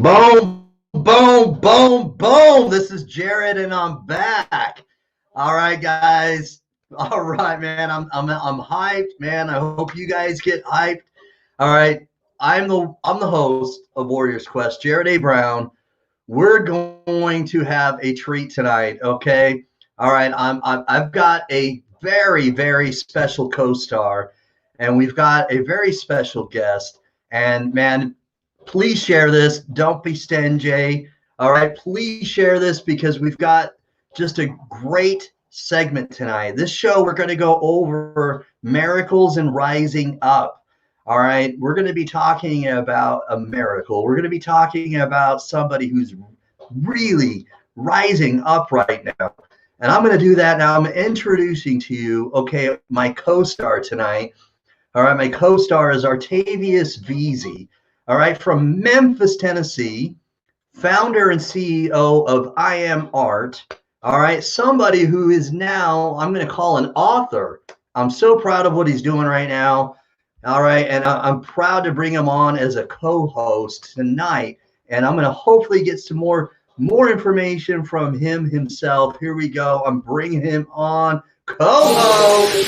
Boom, boom, boom, boom. This is Jared and I'm back. All right, guys. All right, man. I'm hyped, man. I hope you guys get hyped. All right. I'm the host of Warriors Quest, Jared A. Brown. We're going to have a treat tonight, okay? All right. I've got a very special co-star, and we've got a very special guest. And man, please share this. Don't be stingy. All right. Please share this because we've got just a great segment tonight. This show, we're going to go over miracles and rising up. All right. We're going to be talking about a miracle. We're going to be talking about somebody who's really rising up right now. And I'm going to do that now. I'm introducing to you, okay, my co-star tonight. All right. My co-star is Tay Veasey. All right, from Memphis, Tennessee, founder and CEO of I Am Art. All right, somebody who is now, I'm going to call an author. I'm so proud of what he's doing right now. All right, and I'm proud to bring him on as a co-host tonight. And I'm going to hopefully get some more information from him himself. Here we go. I'm bringing him on co-host.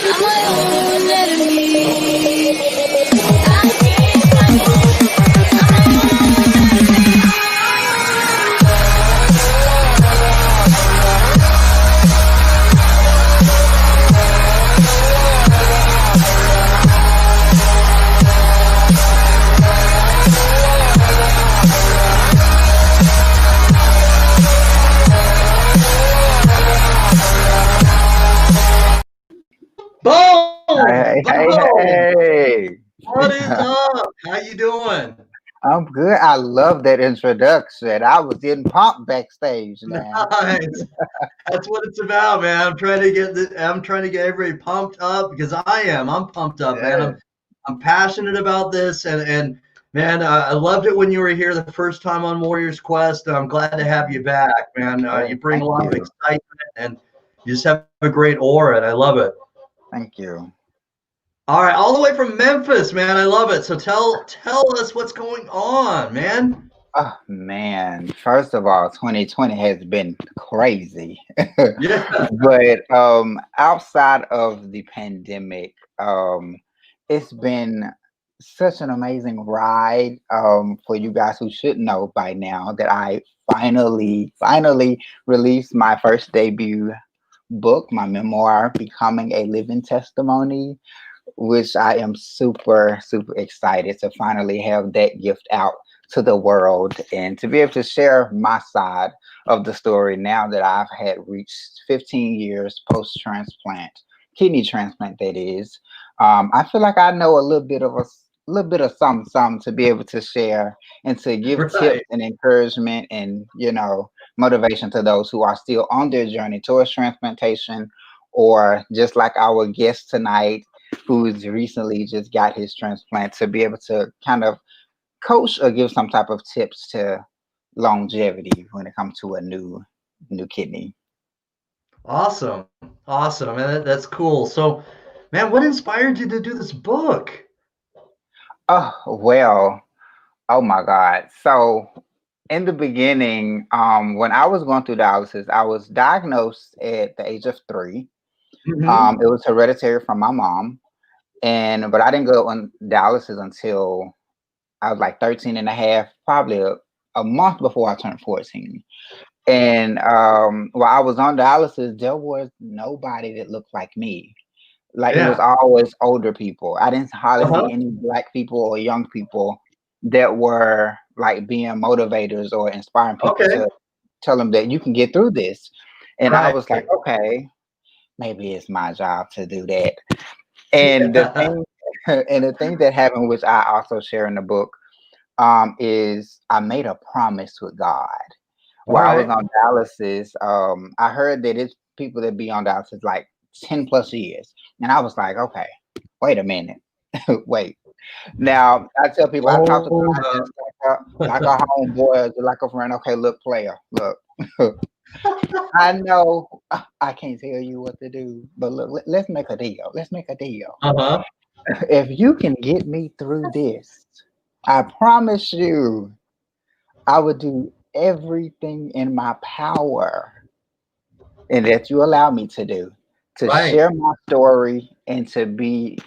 Boom! Hey. What is up? How you doing? I'm good. I love that introduction. I was getting pumped backstage now. Nice. That's what it's about, man. I'm trying to get everybody pumped up because I'm pumped up, man. Yeah. I'm passionate about this and man, I loved it when you were here the first time on Warriors Quest. I'm glad to have you back, man. You bring Thank a lot of you. excitement and you just have a great aura, and I love it. Thank you. All right, all the way from Memphis, man. I love it. So tell us what's going on, man. Oh man. First of all, 2020 has been crazy. Yeah. But outside of the pandemic, it's been such an amazing ride. For you guys who should know by now that I finally released my first debut book, my memoir, Becoming a Living Testimony, which I am super excited to finally have that gift out to the world and to be able to share my side of the story now that I've had reached 15 years post-transplant, kidney transplant that is. I feel like I know a little bit of something to be able to share and to give Right. tips and encouragement and motivation to those who are still on their journey towards transplantation, or just like our guest tonight who's recently just got his transplant, to be able to kind of coach or give some type of tips to longevity when it comes to a new kidney. Awesome. Man, that's cool. So, man, what inspired you to do this book? Oh well, oh my God. So in the beginning, when I was going through dialysis, I was diagnosed at the age of 3. Mm-hmm. It was hereditary from my mom, but I didn't go on dialysis until I was like 13 and a half, probably a month before I turned 14. And while I was on dialysis, there was nobody that looked like me. Like it was Yeah. always older people. I didn't hardly Uh-huh. see any black people or young people that were like being motivators or inspiring people Okay. to tell them that you can get through this. And I Right. was like, okay, maybe it's my job to do that. And the Yeah. thing and the thing that happened, which I also share in the book, is I made a promise with God. All While I was right. on dialysis, I heard that it's people that be on dialysis like 10 plus years. And I was like, okay, wait a minute. Wait. Now I tell people I talk to Hold clients like a homeboy, like a friend. Okay, look, player, look. I know I can't tell you what to do, but look, let's make a deal. Let's make a deal. Uh-huh. If you can get me through this, I promise you, I would do everything in my power and that you allow me to do to Right. share my story and to be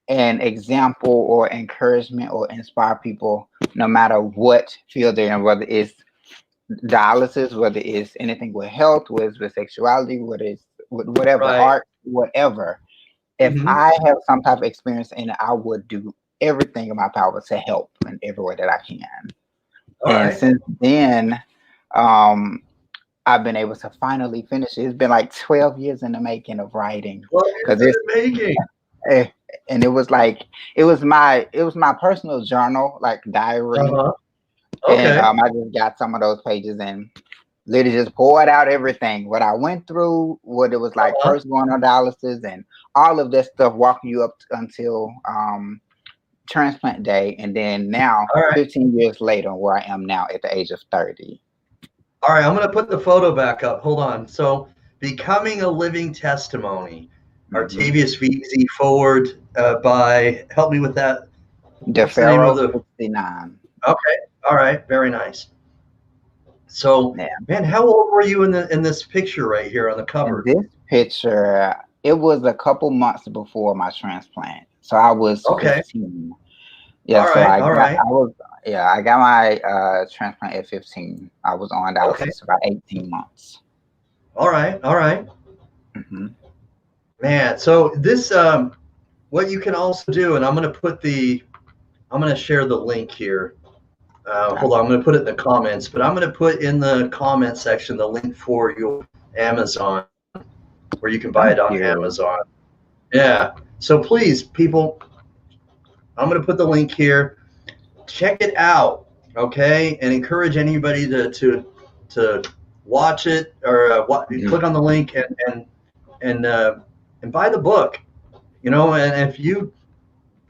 an example or encouragement or inspire people no matter what field they're in, whether it's dialysis, whether it's anything with health, whether it's with sexuality, whether it's with whatever, Right. art, whatever. If Hmm. I have some type of experience in it, I would do everything in my power to help in every way that I can. All And right. since then, um, I've been able to finally finish it. It's been like 12 years in the making of writing 12 years because in it's the making. eh, and it was like it was my personal journal, like diary, Uh-huh. and Okay. I just got some of those pages and literally just poured out everything what I went through, what it was like Uh-huh. first going on dialysis, and all of that stuff, walking you up until transplant day, and then now All right. 15 years later, where I am now at the age of 30. All right. I'm going to put the photo back up. Hold on. So, becoming a living testimony. Hmm. Artavius Veasey forward by, help me with that. The What's the name of Pharaoh the? 69. Okay. All right. Very nice. So, Yeah. man, how old were you in this picture right here on the And cover? this picture, it was a couple months before my transplant. So I was Okay. 15. Yeah, All so right. All right. I got my transplant at 15. I was on Okay. dialysis for about 18 months. All right. All right. Hmm. Man, so this what you can also do, and I'm going to share the link here. Okay. Hold on, I'm going to put it in the comments, but I'm going to put in the comment section the link for your Amazon, where you can buy Thank it on you. Amazon. Yeah. So please, people, I'm going to put the link here. Check it out, okay, and encourage anybody to watch it or Mhm. click on the link and and buy the book. And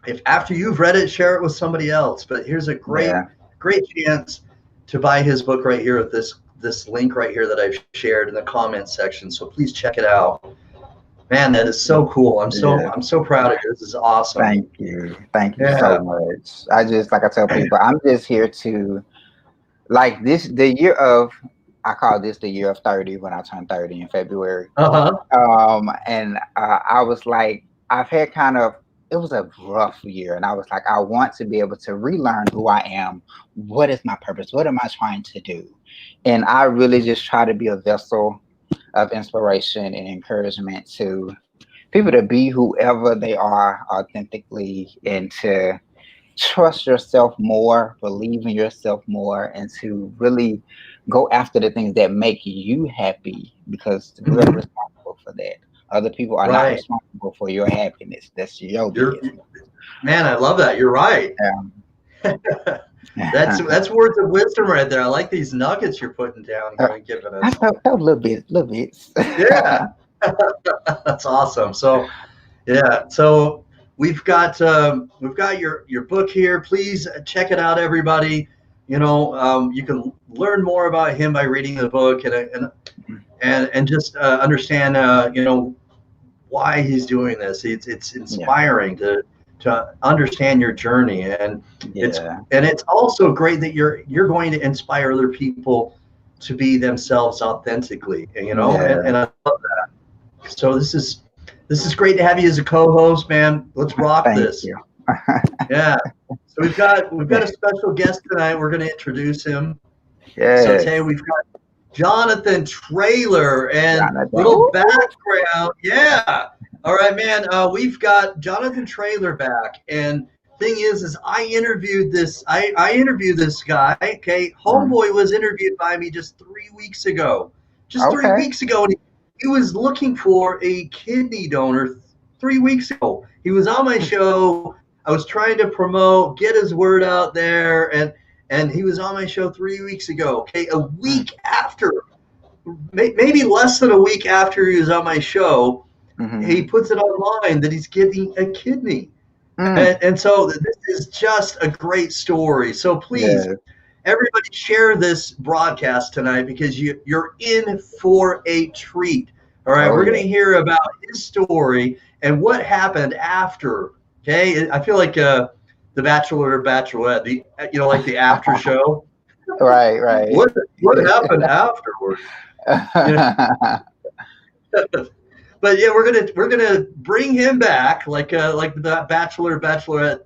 if after you've read it, share it with somebody else. But here's a great, Yeah. great chance to buy his book right here with this link right here that I've shared in the comments section. So please check it out. Man, that is so cool. Yeah. I'm so proud of you. This is awesome. Thank you. Thank you so Yeah. much. I just, like I tell people, I'm just here to, like, the year of, I call this the year of 30 when I turned 30 in February. Uh-huh. And I was like, I've had kind of, it was a rough year, and I was like, I want to be able to relearn who I am. What is my purpose? What am I trying to do? And I really just try to be a vessel of inspiration and encouragement to people to be whoever they are authentically, and to trust yourself more, believe in yourself more, and to really go after the things that make you happy, because we're Hmm. responsible for that. Other people are not Right. responsible for your happiness. That's your You're business. Man, I love that. You're right. Yeah. That's words of wisdom right there. I like these nuggets you're putting down here and giving I us. felt a little bit. Yeah. That's awesome. So yeah, so we've got your book here. Please check it out, everybody. You can learn more about him by reading the book and just understand why he's doing this. It's Yeah, inspiring to understand your journey, and yeah, it's also great that you're going to inspire other people to be themselves authentically. And yeah. I love that. So this is great to have you as a co-host, man. Let's rock Thank this. you. Yeah. So we've got Yeah. a special guest tonight. We're going to introduce him. So Tay, Yes, we've got Jonathan Traylor and Jonathan. little Ooh. background. Yeah. All right, man. We've got Jonathan Traylor back, and thing is I interviewed this guy. Okay, Mm. Homeboy was interviewed by me just 3 weeks ago. Just three Okay. weeks ago, and he was looking for a kidney donor 3 weeks ago. He was on my show. I was trying to promote, get his word out there, and he was on my show 3 weeks ago. Okay, a Mm. week after, maybe less than a week after he was on my show, he Hmm. puts it online that he's getting a kidney. Mm. And so this is just a great story. So please, Yeah. everybody, share this broadcast tonight because you're in for a treat. All right, Oh we're going yeah. to hear about his story and what happened after. Okay, I feel like the Bachelor or Bachelorette, like the after show. Right. What happened afterwards? You know? But yeah, we're gonna bring him back like the Bachelorette,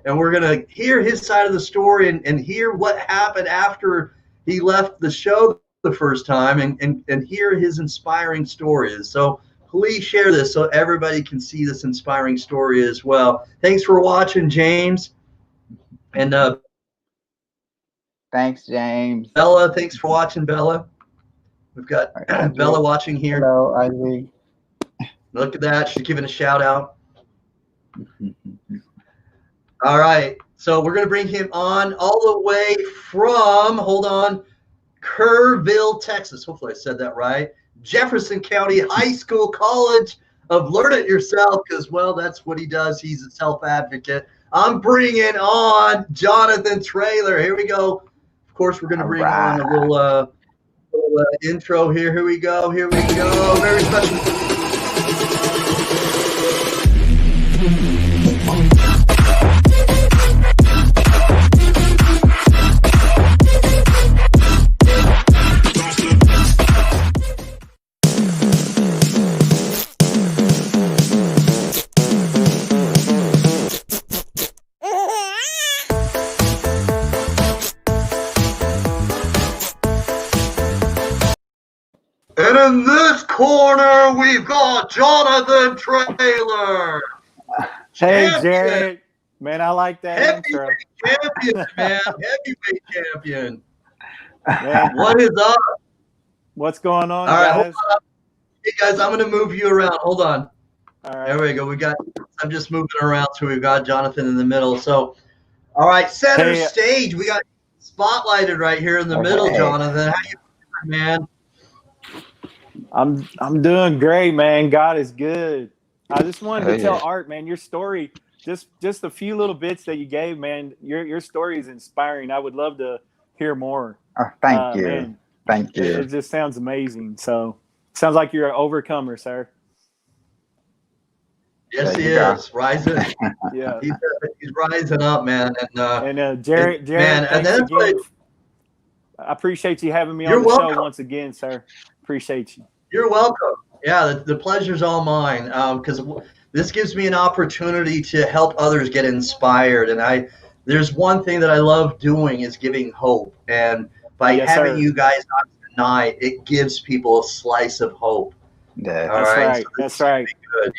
and we're gonna hear his side of the story and hear what happened after he left the show the first time and hear his inspiring stories. So please share this so everybody can see this inspiring story as well. Thanks for watching, James. And Thanks, James. Bella, thanks for watching, Bella. We've got Bella watching here. Hello, Ivy. Look at that. She's giving a shout out. All right. So we're going to bring him on all the way from, hold on, Kerrville, Texas. Hopefully I said that right. Jefferson County High School College of Learn It Yourself, because, well, that's what he does. He's a self-advocate. I'm bringing on Jonathan Traylor. Here we go. Of course, we're going to bring on a little intro here. Here we go. Very special. And in this corner, we've got Jonathan Traylor. Hey, Jared. Man, I like that intro. Champion, man. Heavyweight champion. Man, what is up? What's going on, all right, guys? Hey, guys, I'm going to move you around. Hold on. All right. There we go. I'm just moving around, so we've got Jonathan in the middle. So, all right, center stage. We got spotlighted right here in the middle, Jonathan. How you doing, man? I'm doing great, man. God is good. I just wanted to tell Art, man, your story, just a few little bits that you gave, man. Your story is inspiring. I would love to hear more. Oh, thank you. Man, thank you. It just sounds amazing. So, sounds like you're an overcomer, sir. Yes, he is rising. Yeah, he's rising up, man. And Jared, man, and then I appreciate you having me on the show once again, sir. Appreciate you. You're welcome. Yeah, the pleasure's all mine, because this gives me an opportunity to help others get inspired. And there's one thing that I love doing is giving hope. And by having you guys on tonight, it gives people a slice of hope. Yeah, that's right. Good.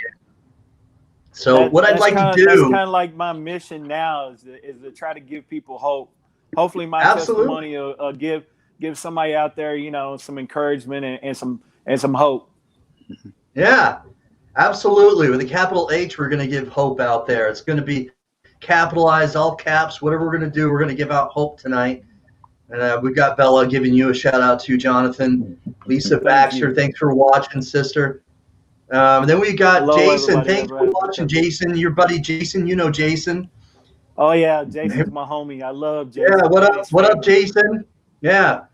So what I'd like to do, that's kind of like my mission now is to try to give people hope. Hopefully my testimony will give somebody out there, some encouragement and some hope. Yeah, absolutely. With a capital H, we're going to give hope out there. It's going to be capitalized, all caps, whatever we're going to do. We're going to give out hope tonight. And we've got Bella giving you a shout out to Jonathan. Lisa Baxter, thanks for watching, sister. Then we got Jason. Thanks for watching, Jason. Your buddy Jason, you know Jason. Oh yeah, Jason's my homie. I love Jason. Yeah, what up, Jason? Yeah.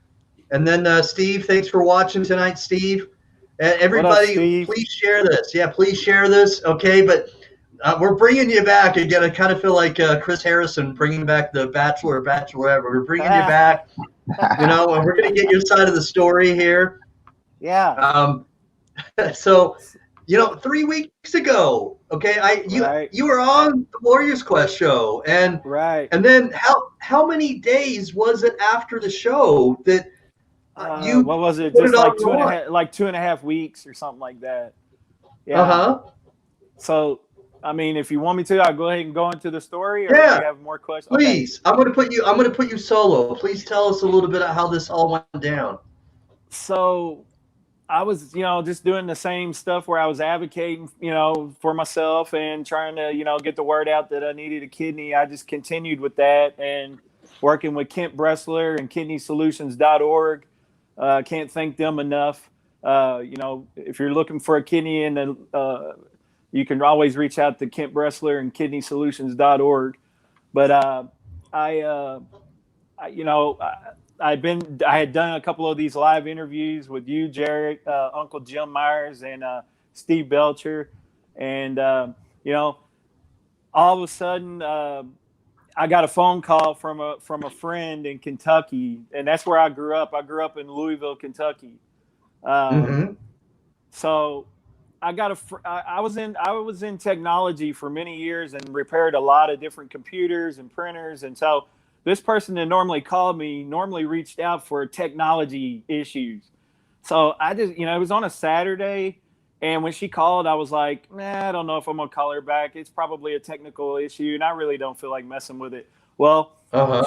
And then Steve, thanks for watching tonight, Steve. And everybody, please share this. Yeah, please share this. Okay, but we're bringing you back again. I kind of feel like Chris Harrison bringing back the Bachelor or Bachelorette. We're bringing you back. And we're going to get your side of the story here. Yeah. So, 3 weeks ago, okay, you were on the Warriors Quest show, and and then how many days was it after the show that you? What was it? Just like 2.5 weeks or something like that. Yeah. So, I mean, if you want me to, I'll go ahead and go into the story. Or do you have more questions? Please, okay. I'm going to put you solo. Please tell us a little bit of how this all went down. So, I was, just doing the same stuff where I was advocating, for myself and trying to, get the word out that I needed a kidney. I just continued with that and working with Kent Bressler and KidneySolutions.org. Can't thank them enough. If you're looking for a kidney, you can always reach out to Kent Bressler and KidneySolutions.org. But I had done a couple of these live interviews with you, Jared, Uncle Jim Myers, and Steve Belcher, and all of a sudden, I got a phone call from a friend in Kentucky, and that's where I grew up. I grew up in Louisville, Kentucky. Um, Mm-hmm. so I was in technology for many years and repaired a lot of different computers and printers, and so this person that normally called me normally reached out for technology issues. So I just, it was on a Saturday, and when she called, I was like, nah, I don't know if I'm gonna call her back. It's probably a technical issue, and I really don't feel like messing with it. Well, Uh-huh.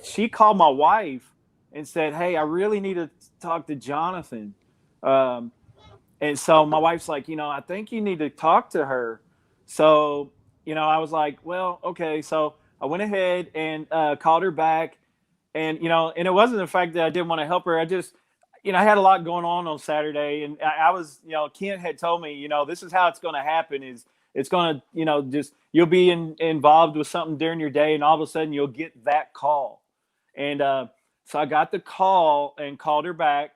she called my wife and said, hey, I really need to talk to Jonathan. Um, and so my wife's like, I think you need to talk to her. So, I was like, well, okay. So I went ahead and called her back. And, and it wasn't the fact that I didn't want to help her. I just, I had a lot going on Saturday. And I was, Kent had told me, this is how it's going to happen is it's going to, just you'll be involved with something during your day. And all of a sudden you'll get that call. And so I got the call and called her back.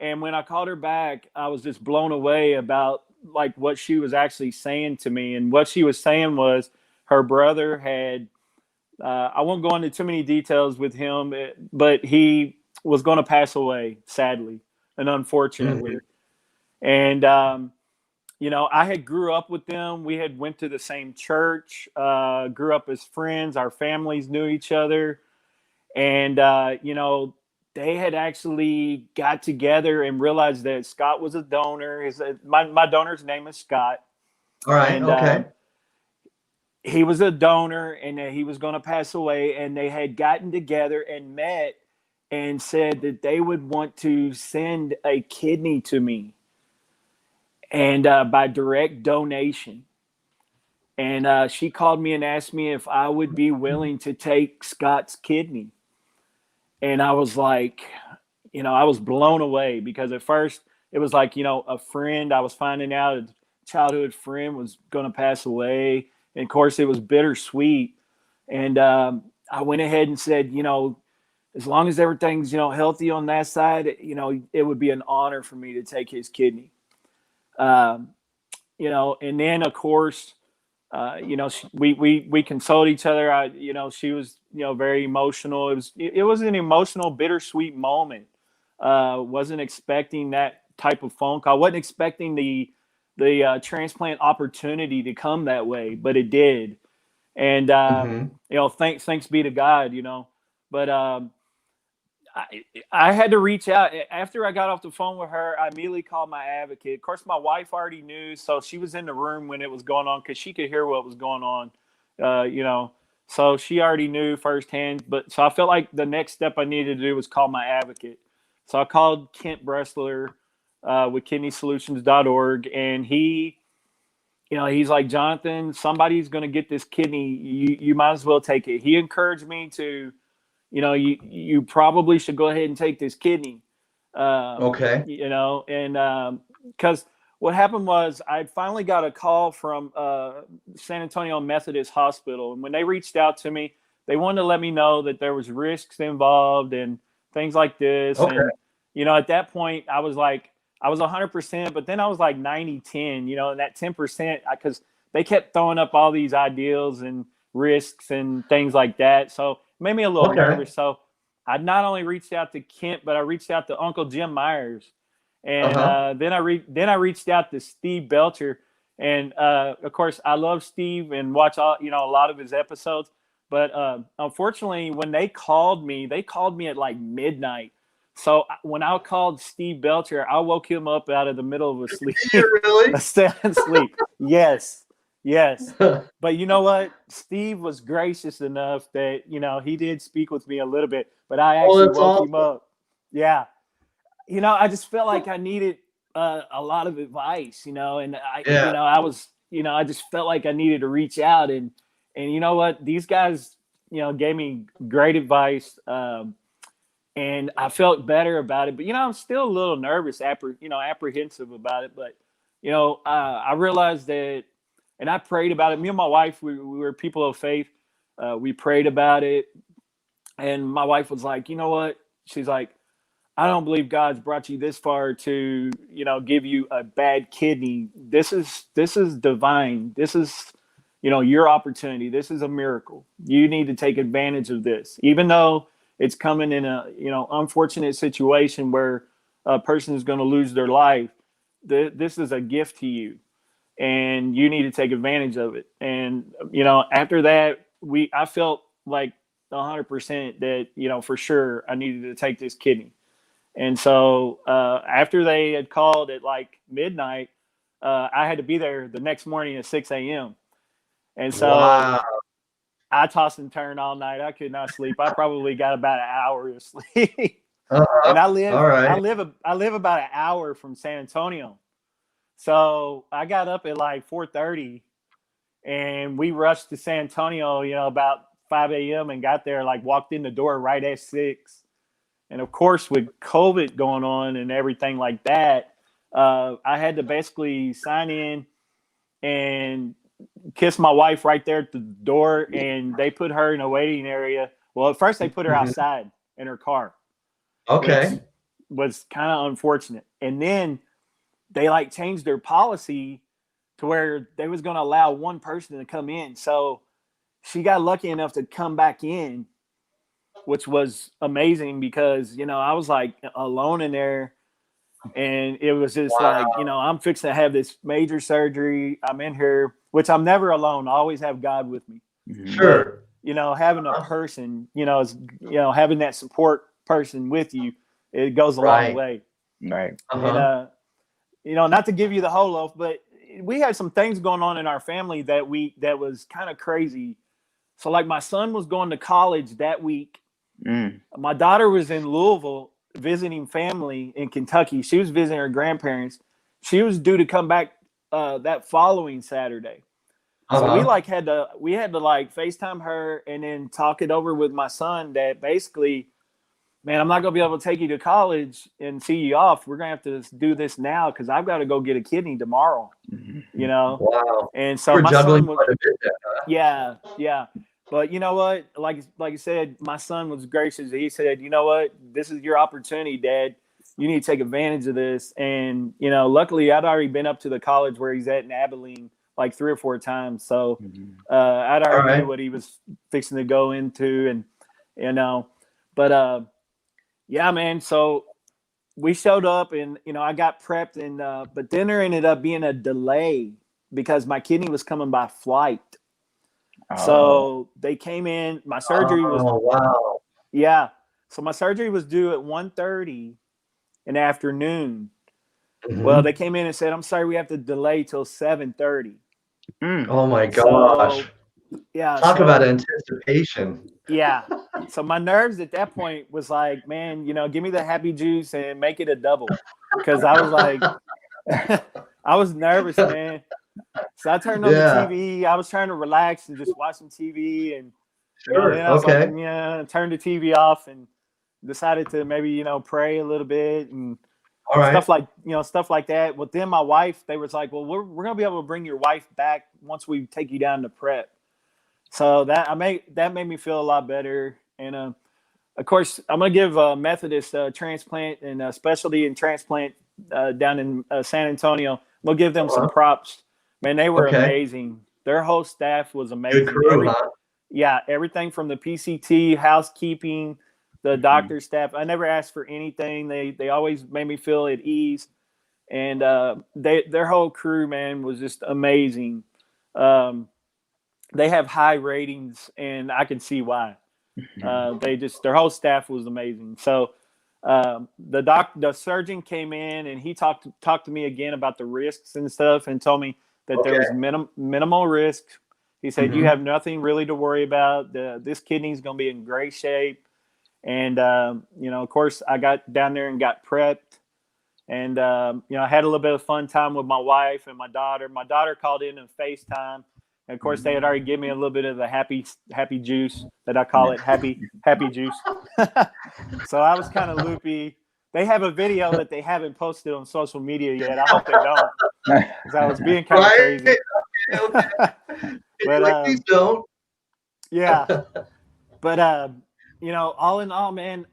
And when I called her back, I was just blown away about like what she was actually saying to me. And what she was saying was her brother had, I won't go into too many details with him, but he was going to pass away, sadly and Mm-hmm. unfortunately. And, I had grew up with them. We had went to the same church, grew up as friends. Our families knew each other. And, they had actually got together and realized that Scott was a donor. My donor's name is Scott. All right. And Okay. he was a donor and that he was going to pass away. And they had gotten together and met and said that they would want to send a kidney to me and by direct donation. And she called me and asked me if I would be willing to take Scott's kidney. And I was like, I was blown away because at first it was like, a friend, I was finding out a childhood friend was going to pass away. And of course, it was bittersweet. And I went ahead and said, as long as everything's, healthy on that side, it would be an honor for me to take his kidney. Um, and then of course, we consoled each other. She was, very emotional. It was an emotional, bittersweet moment. Wasn't expecting that type of phone call. Wasn't expecting the transplant opportunity to come that way, but it did. And Mm-hmm. thanks be to God. But I had to reach out after I got off the phone with her. I immediately called my advocate. Of course, my wife already knew, so she was in the room when it was going on because she could hear what was going on. So she already knew firsthand. But so I felt like the next step I needed to do was call my advocate. So I called Kent Bressler with KidneySolutions.org, and he's like, Jonathan, somebody's going to get this kidney. You might as well take it. He encouraged me to you probably should go ahead and take this kidney. Okay. And because what happened was I finally got a call from San Antonio Methodist Hospital. And when they reached out to me, they wanted to let me know that there was risks involved and things like this. Okay. And, at that point, I was like, I was 100%, but then I was like 90-10, and that 10%, because they kept throwing up all these ideals and risks and things like that. So it made me a little Okay. nervous. So I not only reached out to Kent, but I reached out to Uncle Jim Myers. And Uh-huh. then I reached out to Steve Belcher. And of course, I love Steve and watch a lot of his episodes. But unfortunately, when they called me at like midnight. So when I called Steve Belcher, I woke him up out of the middle of a sleep, You really? a sound sleep. Yes, yes. But you know what? Steve was gracious enough that he did speak with me a little bit, but I Oh, actually that's woke him awesome. up. Yeah, I just felt like I needed a lot of advice, and Yeah. I was, I just felt like I needed to reach out and you know what? These guys, gave me great advice. And I felt better about it. But I'm still a little nervous, apprehensive about it. But I realized that, and I prayed about it. Me and my wife, we were people of faith. We prayed about it, and my wife was like, you know what? She's like, I don't believe God's brought you this far to give you a bad kidney. This is divine. This is your opportunity. This is a miracle. You need to take advantage of this, even though it's coming in a, unfortunate situation where a person is going to lose their life. This is a gift to you, and you need to take advantage of it. And, after that, I felt like 100% that, for sure I needed to take this kidney. And so after they had called at like midnight, I had to be there the next morning at 6 a.m. And so Wow. I tossed and turned all night. I could not sleep. I probably got about an hour of sleep. Uh-huh. And I All right. live about an hour from San Antonio. So I got up at like 4:30 and we rushed to San Antonio, about 5 a.m. and got there, like walked in the door right at 6. And of course, with COVID going on and everything like that, I had to basically sign in and kiss my wife right there at the door. And they put her in a waiting area. Well, at first they put her outside in her car, Okay. which was kind of unfortunate. And then they like changed their policy to where they was going to allow one person to come in. So she got lucky enough to come back in, which was amazing because, I was like alone in there, and it was just like, I'm fixing to have this major surgery. I'm in here, which I'm never alone. I always have God with me. Sure. But, having a person, is, having that support person with you, it goes a long way. Right. Uh-huh. And, not to give you the whole loaf, but we had some things going on in our family that was kind of crazy. So like my son was going to college that week. My daughter was in Louisville visiting family in Kentucky. She was visiting her grandparents. She was due to come back that following Saturday. So we had to like FaceTime her and then talk it over with my son that basically, man, I'm not going to be able to take you to college and see you off. We're going to have to do this now because I've got to go get a kidney tomorrow, Wow. And so We're my juggling son was, quite a bit there, huh? yeah. But you know what? Like I said, my son was gracious. He said, you know what? This is your opportunity, Dad. You need to take advantage of this. And, luckily I'd already been up to the college where he's at in Abilene like 3 or 4 times. So I'd already knew what he was fixing to go into. And, but yeah, man. So we showed up and, I got prepped and, but then there ended up being a delay because my kidney was coming by flight. So they came in, my surgery was, wow. yeah. So my surgery was due at 1:30 in the afternoon. Well, they came in and said, I'm sorry, we have to delay till 7:30. Oh my gosh. So, yeah. Talk about anticipation. Yeah. So my nerves at that point was like, man, give me the happy juice and make it a double. Because I was like, I was nervous, man. So I turned on the TV. I was trying to relax and just watch some TV. And then I was like, turned the TV off and decided to maybe, pray a little bit and stuff like that. But then my wife, they was like, well, we're going to be able to bring your wife back once we take you down to prep. So that made me feel a lot better. And of course, I'm going to give Methodist transplant and specialty in transplant down in San Antonio. We'll give them some props. Man, they were amazing. Their whole staff was amazing. Good crew, huh? Yeah, everything from the PCT, housekeeping, the doctor staff. I never asked for anything. They always made me feel at ease. And their whole crew, man, was just amazing. They have high ratings, and I can see why. Their whole staff was amazing. So the surgeon came in and he talked to me again about the risks and stuff and told me that there was minimal risk. He said, you have nothing really to worry about. This kidney is going to be in great shape. And, of course, I got down there and got prepped. And, I had a little bit of fun time with my wife and my daughter. My daughter called in and FaceTime. And, of course, they had already given me a little bit of the happy juice that I call it, happy juice. So I was kind of loopy. They have a video that they haven't posted on social media yet. I hope they don't, because I was being kind of crazy. But please don't. Yeah. But all in all, man,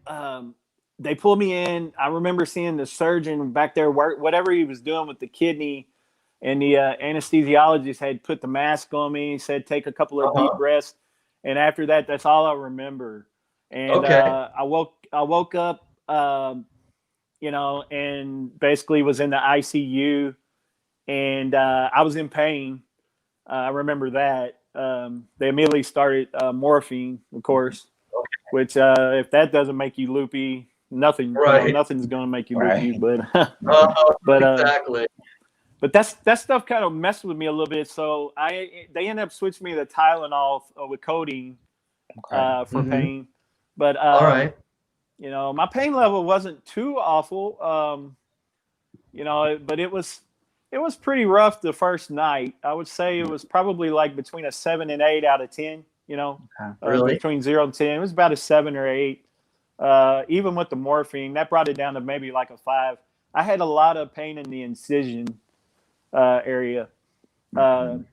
they pulled me in. I remember seeing the surgeon back there work whatever he was doing with the kidney. and the anesthesiologist had put the mask on me. He said, take a couple of deep breaths. And after that, that's all I remember. And I woke up, you know, and basically was in the ICU, and I was in pain. I remember that. They immediately started morphine, of course, which if that doesn't make you loopy, nothing, right. nothing's going to make you Right. loopy. But Exactly. But that stuff kind of messed with me a little bit. So they ended up switching me to Tylenol with codeine for pain. But all right. you know, my pain level wasn't too awful. You know, but it was pretty rough the first night. I would say it was probably like between a 7 and 8 out of 10. You know, Really? between 0 and 10, it was about a 7 or 8. Even with the morphine, that brought it down to maybe like a 5. I had a lot of pain in the incision area. And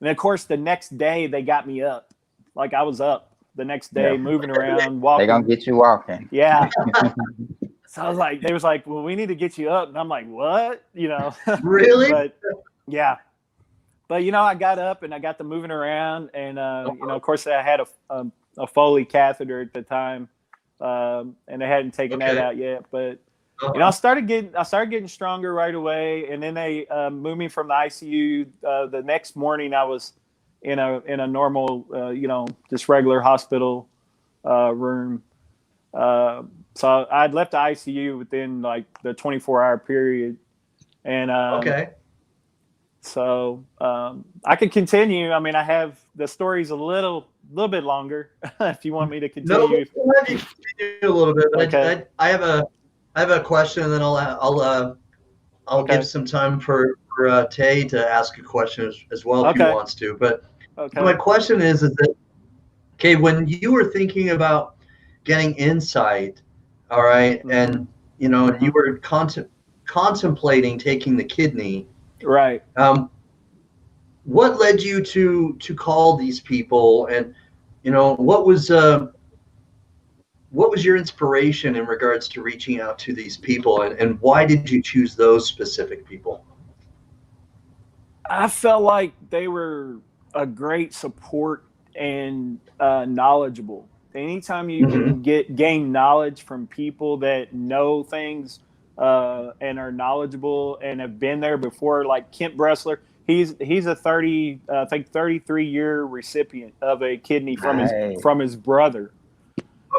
of course, the next day they got me up. Like I was up the next day, moving around, walking. They're gonna get you walking. Yeah. So I was like, they was like, well, we need to get you up. And I'm like, what? You know? Really? But yeah. But, you know, I got up and I got to moving around. And, you know, of course, I had a Foley catheter at the time. And they hadn't taken that out yet. But, you know, I started getting stronger right away. And then they moved me from the ICU. The next morning, I was in a normal, you know, just regular hospital room. So I'd left the ICU within like the 24-hour period. And so I could continue. I mean, I have the story's a little bit longer if you want me to continue. No, we'll have you continue a little bit. Okay. I have a question, and then I'll give some time for Tay to ask a question as well if he wants to. But my question is that, okay, when you were thinking about getting insight, all right, and you know you were contemplating taking the kidney, right? What led you to call these people, and you know what was your inspiration in regards to reaching out to these people, and why did you choose those specific people? I felt like they were a great support and knowledgeable. Anytime you can gain knowledge from people that know things and are knowledgeable and have been there before, like Kent Bressler, he's a 33-year recipient of a kidney from his brother.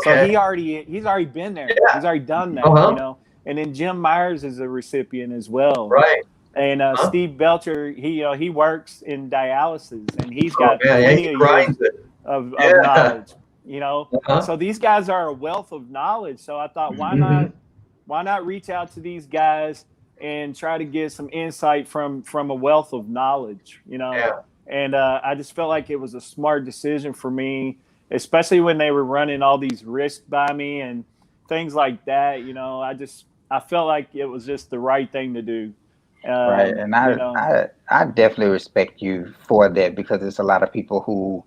So he's already been there. Yeah. He's already done that, you know. And then Jim Myers is a recipient as well. Right. And Steve Belcher, he works in dialysis, and he's got plenty of years of knowledge. You know, so these guys are a wealth of knowledge. So I thought, why not reach out to these guys and try to get some insight from a wealth of knowledge, you know? And I just felt like it was a smart decision for me, especially when they were running all these risks by me and things like that. You know, I felt like it was just the right thing to do. Right. And I definitely respect you for that, because there's a lot of people who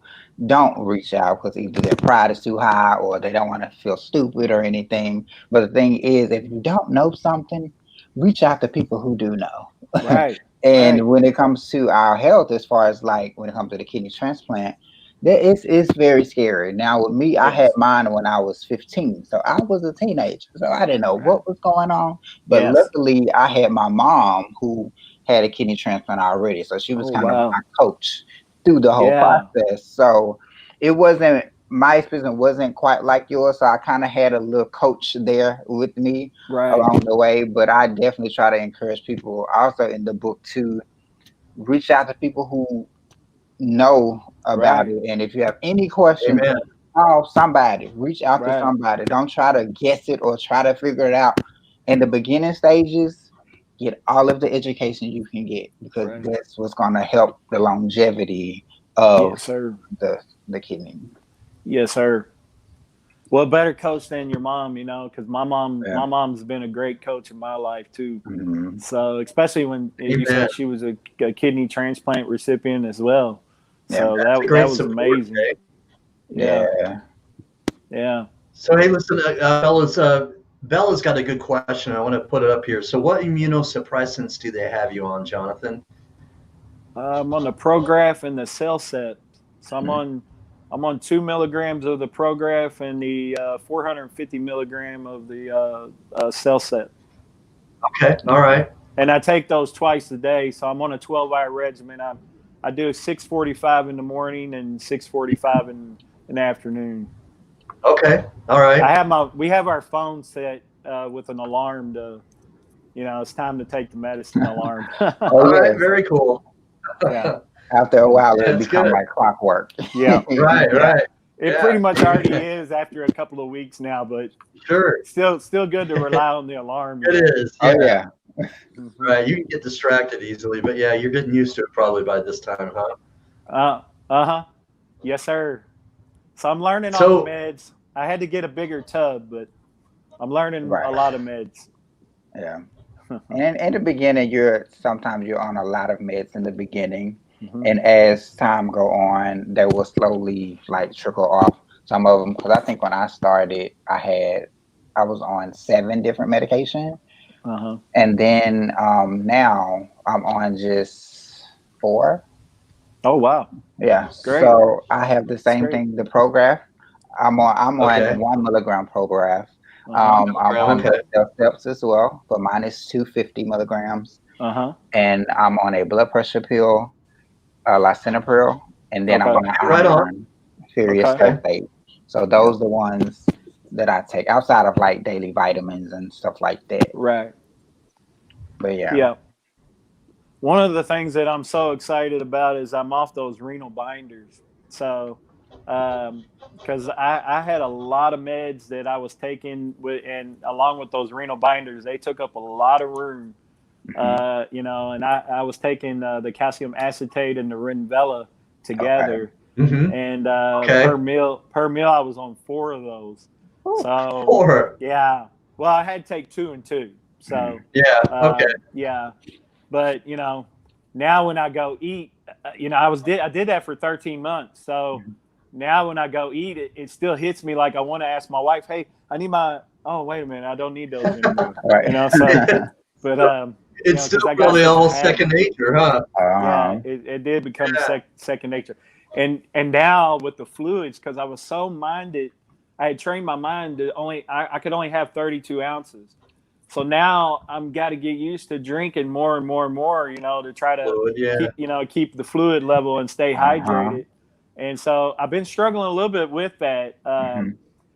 don't reach out because either their pride is too high or they don't want to feel stupid or anything. But the thing is, if you don't know something, reach out to people who do know. Right. And when it comes to our health, as far as like when it comes to the kidney transplant, it's very scary. Now with me, I had mine when I was 15. So I was a teenager. So I didn't know what was going on. But luckily I had my mom who had a kidney transplant already. So she was kind of my coach through the whole process. So my experience wasn't quite like yours. So I kind of had a little coach there with me along the way. But I definitely try to encourage people also in the book to reach out to people who know about it. And if you have any questions, call somebody, reach out to somebody. Don't try to guess it or try to figure it out. In the beginning stages, get all of the education you can get, because that's what's going to help the longevity of the kidney. Yes, sir. Well, better coach than your mom, you know, because my mom's been a great coach in my life too. So especially when you said she was a kidney transplant recipient as well. So that was amazing. Yeah. So hey, listen, fellas, Bella's got a good question. I want to put it up here. So what immunosuppressants do they have you on, Jonathan? I'm on the Prograph and the Cell Set. So I'm on 2 milligrams of the Prograph and the 450 milligram of the Cell Set. Okay. All right. And I take those twice a day. So I'm on a 12-hour regimen. I do 6:45 in the morning and 6:45 in the afternoon. Okay. All right. We have our phone set with an alarm to, it's time to take the medicine alarm. All right. Very cool. Yeah. After a while, it'll That's become good. like clockwork. Yeah. Right. Yeah. Right. It pretty much already is after a couple of weeks now, but Sure. still good to rely on the alarm. It is. Oh yeah. Right. You can get distracted easily, but yeah, you're getting used to it probably by this time, huh? Uh-huh. Yes, sir. So I'm learning So- all the meds. I had to get a bigger tub, but I'm learning Right. a lot of meds. Yeah. And in the beginning, sometimes you're on a lot of meds in the beginning, and as time go on, they will slowly like trickle off some of them. Because I think when I started, I was on 7 different medications, Uh-huh. and then now I'm on just 4. Oh, wow. Yeah. Great. So I have the same great. thing. The Prograph. I'm on Okay. 1 milligram Prograph. Uh-huh. I'm on Okay. the Cell Steps as well, but mine is 250 milligrams. Uh-huh. And I'm on a blood pressure pill, lisinopril, and then I'm Okay. on Right on. iron, furious Okay. sulfate. So those are the ones that I take outside of like daily vitamins and stuff like that. Right. But yeah. Yeah. One of the things that I'm so excited about is I'm off those renal binders. So, because I had a lot of meds that I was taking and along with those renal binders, they took up a lot of room. And I was taking the calcium acetate and the Renvela together, and per meal I was on 4 of those. So 4. yeah, well I had to take 2 and 2. So Yeah. Okay. yeah, but now when I go eat, I did that for 13 months. So now when I go eat, it still hits me like I want to ask my wife, hey, I need oh wait a minute, I don't need those anymore. Right. So but It's still probably almost second nature, huh? Yeah, it did become second nature. And now with the fluids, because I was so minded, I had trained my mind to I could only have 32 ounces. So now I'm got to get used to drinking more and more and more, to try to Fluid, keep the fluid level and stay hydrated. And so I've been struggling a little bit with that,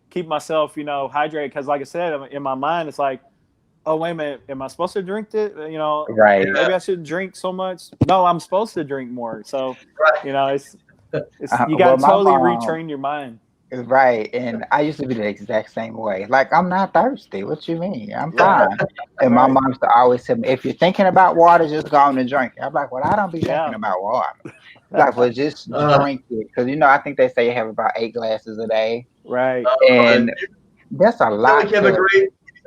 keep myself, hydrated. Because like I said, in my mind, it's like, oh, wait a minute, am I supposed to drink this? Right. Maybe I shouldn't drink so much. No, I'm supposed to drink more. So, it's you got to totally retrain your mind. Right. And I used to be the exact same way. Like, I'm not thirsty. What you mean? I'm fine. And my mom used to always tell me, if you're thinking about water, just go on and drink. I'm like, well, I don't be thinking about water. Like, well, just drink it. Because, I think they say you have about 8 glasses a day. Right. And that's a lot. You feel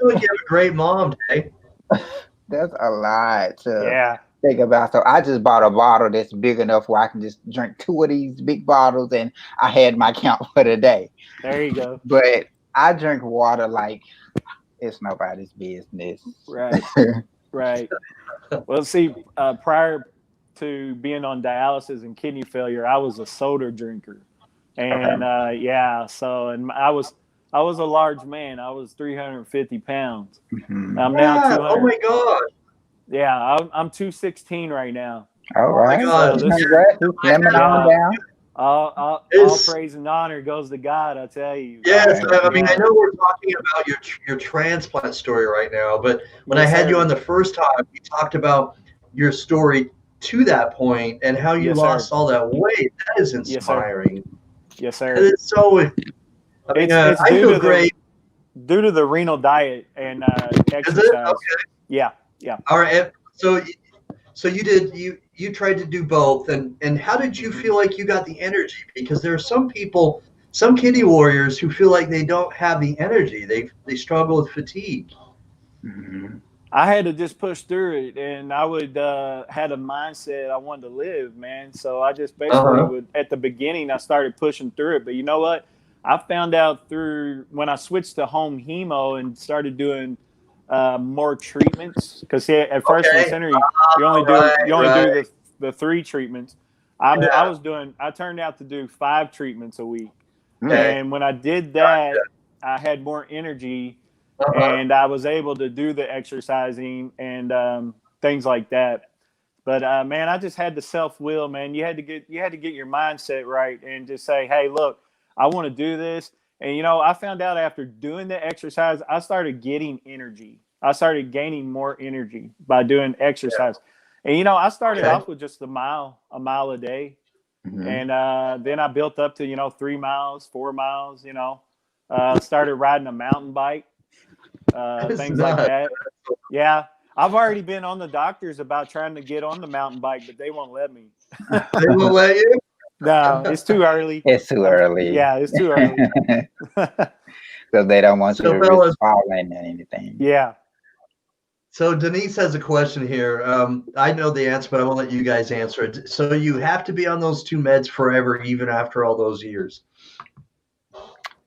like you have a great mom, Tay. That's a lot to Yeah. think about. So I just bought a bottle that's big enough where I can just drink 2 of these big bottles, and I had my count for the day. There you go. But I drink water like it's nobody's business. Right. Right. Well, see, prior to being on dialysis and kidney failure, I was a soda drinker, and so I was a large man. I was 350 pounds. Mm-hmm. I'm now 200. Oh my God. Yeah, I'm 216 right now. All right. God. All praise and honor goes to God, I tell you. Yes, I mean, I know we're talking about your transplant story right now, but when I had you on the first time, we talked about your story to that point and how you lost all that weight. That is inspiring. Yes, sir. It's so. I mean, I feel great. Due to the renal diet and exercise. Is it? Okay. Yeah. All right. So you tried to do both, and how did you feel like you got the energy? Because there are some people, some kidney warriors who feel like they don't have the energy. They struggle with fatigue. Mm-hmm. I had to just push through it, and I had a mindset I wanted to live, man. So I just basically at the beginning I started pushing through it. But you know what? I found out through when I switched to home hemo and started doing more treatments, because at first in the center you only do the 3 treatments. I turned out to do 5 treatments a week. Okay. And when I did that, I had more energy, and I was able to do the exercising and things like that. But man, I just had the self will, man. You had to get your mindset right and just say, hey, look, I want to do this. And I found out after doing the exercise, I started getting energy. I started gaining more energy by doing exercise. Yeah. And I started off with just a mile a day. And then I built up to 3 miles, 4 miles. Started riding a mountain bike, things like that. Yeah, I've already been on the doctors about trying to get on the mountain bike, but they won't let me. They won't let you? No, it's too early. It's too early. Yeah, it's too early. Because they don't want you to risk falling and anything. Yeah. So Denise has a question here. I know the answer, but I won't let you guys answer it. So you have to be on those 2 meds forever, even after all those years?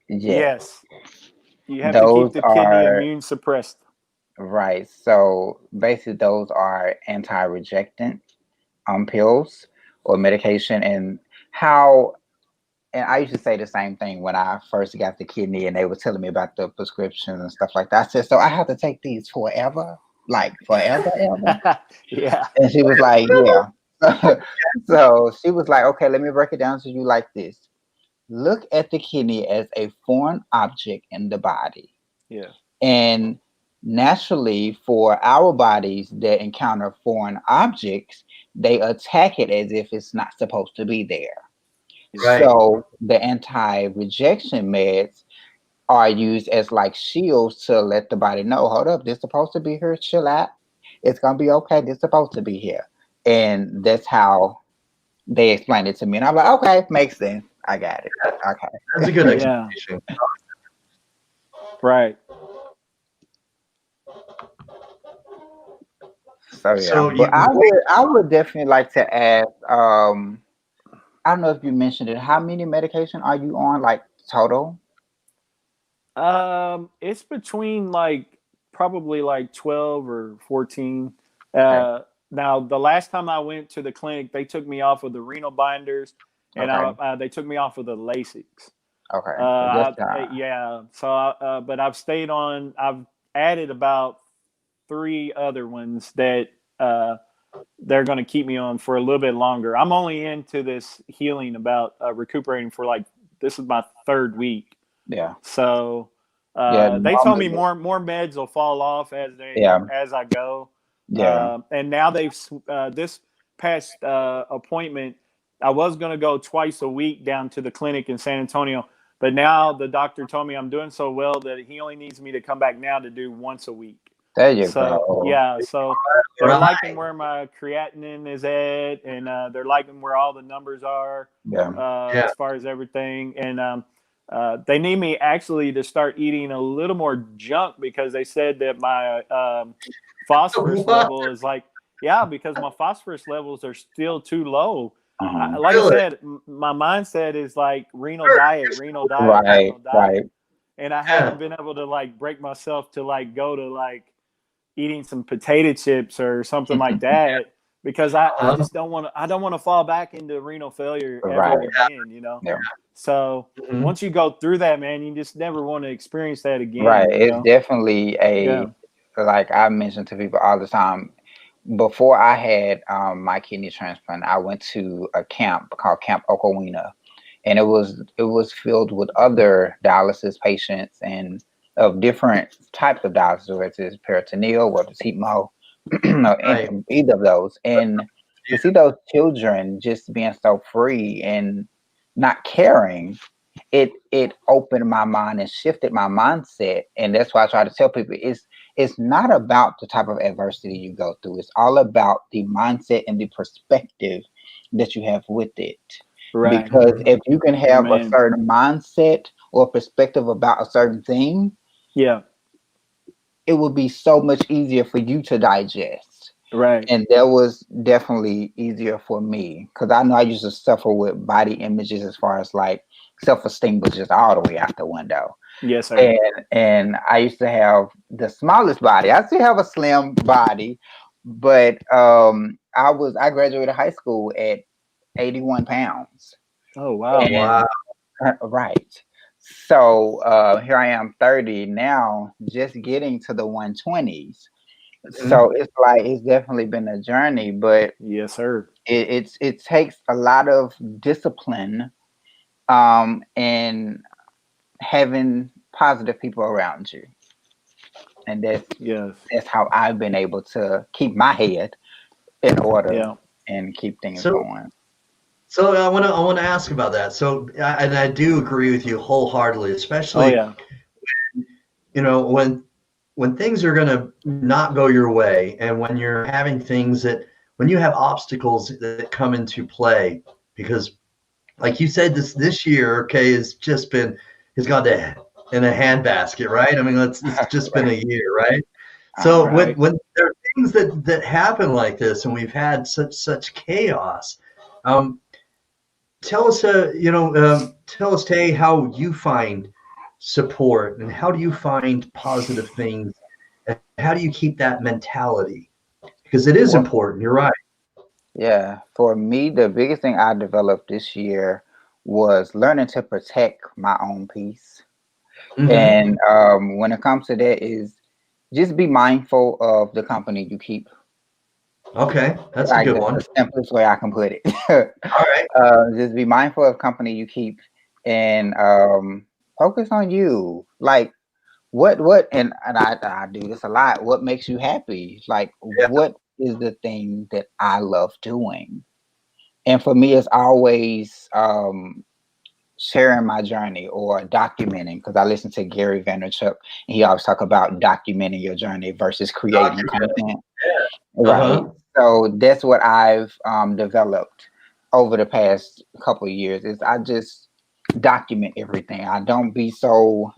Yes. You have to keep the kidney immune suppressed. Right. So basically those are anti-rejectant pills or medication. And I used to say the same thing when I first got the kidney and they were telling me about the prescriptions and stuff like that. I said, so I have to take these forever? Like forever, ever? Yeah. And she was like, yeah. So she was like, okay, let me break it down to you like this. Look at the kidney as a foreign object in the body. Yeah. And naturally, for our bodies that encounter foreign objects, they attack it as if it's not supposed to be there. Right. So the anti-rejection meds are used as like shields to let the body know, hold up, this is supposed to be here, chill out. It's going to be okay. This is supposed to be here. And that's how they explained it to me. And I'm like, okay, makes sense. I got it. Okay. That's a good explanation. Yeah. Right. So yeah, but I would definitely like to ask. I don't know if you mentioned it. How many medication are you on, like total? It's between probably 12 or 14. Okay. Now the last time I went to the clinic, they took me off of the renal binders, and they took me off of the Lasix. Okay. Yeah. So, but I've added about 3 other ones that they're going to keep me on for a little bit longer. I'm only into this healing about recuperating for this is my 3rd week. Yeah. So they told me more meds will fall off as I go. Yeah. And now they've this past appointment, I was going to go twice a week down to the clinic in San Antonio, but now the doctor told me I'm doing so well that he only needs me to come back now to do once a week. There you go. Yeah, so they're liking where my creatinine is at, and they're liking where all the numbers are as far as everything. And they need me actually to start eating a little more junk because they said that my phosphorus level is because my phosphorus levels are still too low. Like I said, my mindset is renal diet. Right. And I haven't been able to break myself to go to eating some potato chips or something like that because I just don't want to fall back into renal failure ever again, Yeah. So once you go through that, man, you just never want to experience that again. Right. It's definitely like I mentioned to people all the time. Before I had my kidney transplant, I went to a camp called Camp Okawina, and it was filled with other dialysis patients and of different types of dialysis, whether it's peritoneal, whether it's hemo, either of those. And to see those children just being so free and not caring, it opened my mind and shifted my mindset. And that's why I try to tell people it's not about the type of adversity you go through. It's all about the mindset and the perspective that you have with it. Right. Because if you can have a certain mindset or perspective about a certain thing, it would be so much easier for you to digest. Right. And that was definitely easier for me because I know I used to suffer with body images as far as self-esteem was just all the way out the window. Yes, sir. And I used to have the smallest body. I still have a slim body, but I graduated high school at 81 pounds. Oh wow. And, Wow. right. So here I am 30 now, just getting to the 120s. So it's like it's definitely been a journey, but Yes, sir. it takes a lot of discipline and having positive people around you. And Yes. that's how I've been able to keep my head in order Yeah. and keep things So, going. so I want to ask about that. So, and I do agree with you wholeheartedly, Oh especially, yeah. when things are going to not go your way, and when you're having things when you have obstacles that come into play, because like you said, this year, okay, has gone to in a handbasket, right? I mean, it's just been a year, right? So Right. when there are things that happen like this, and we've had such chaos, um, tell us, tell us, Tay, how you find support, and how do you find positive things, and how do you keep that mentality? Because it is Well, important. You're right. yeah, for me, the biggest thing I developed this year was learning to protect my own peace. Hmm. And when it comes to that, is just be mindful of the company you keep. Okay, that's a Like good that's one. the simplest way I can put it. All right. Just be mindful of company you keep and focus on you. Like what and I do this a lot. What makes you happy? Like Yeah. what is the thing that I love doing? And for me, it's always sharing my journey or documenting because I listen to Gary Vaynerchuk and he always talk about documenting your journey versus creating Documenting. content. Uh Right. huh. So that's what I've developed over the past couple of years is I just document everything. I don't be so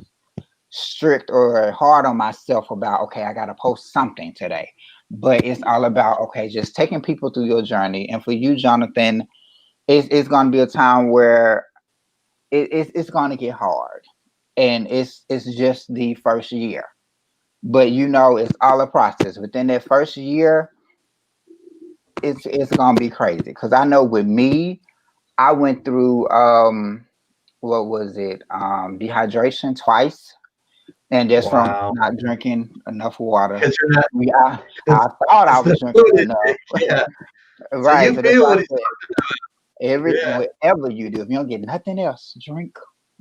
strict or hard on myself about okay, I gotta post something today. But it's all about okay, just taking people through your journey. And for you, Jonathan, it's gonna be a time where it's gonna get hard. And it's just the first year. But it's all a process. Within that first year, it's gonna be crazy because I know with me, I went through what was it dehydration twice, and just from Wow. not drinking enough water. Because you're not. I Because thought I the was drinking fluid. enough, Yeah. So right? you So that's feel why I what he's. said Yeah. whatever you do, if you don't get nothing else, drink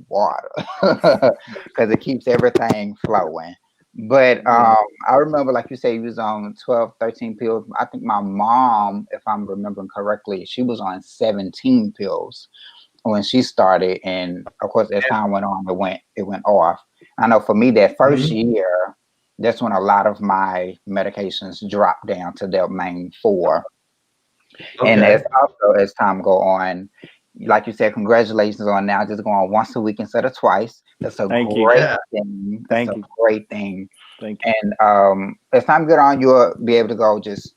water because it keeps everything flowing. But Yeah. I remember, like you say, you was on 12, 13 pills. I think my mom, if I'm remembering correctly, she was on 17 pills when she started. And of course, as time went on, it went off. I know for me, that first Mhm. year, that's when a lot of my medications dropped down to their main four. And as Okay. also as time go on, like you said, congratulations on now just going once a week instead of twice. That's a Thank you. great Yeah. thing. It's a Thank you. great thing. Thank you. And as time get on, you'll be able to go just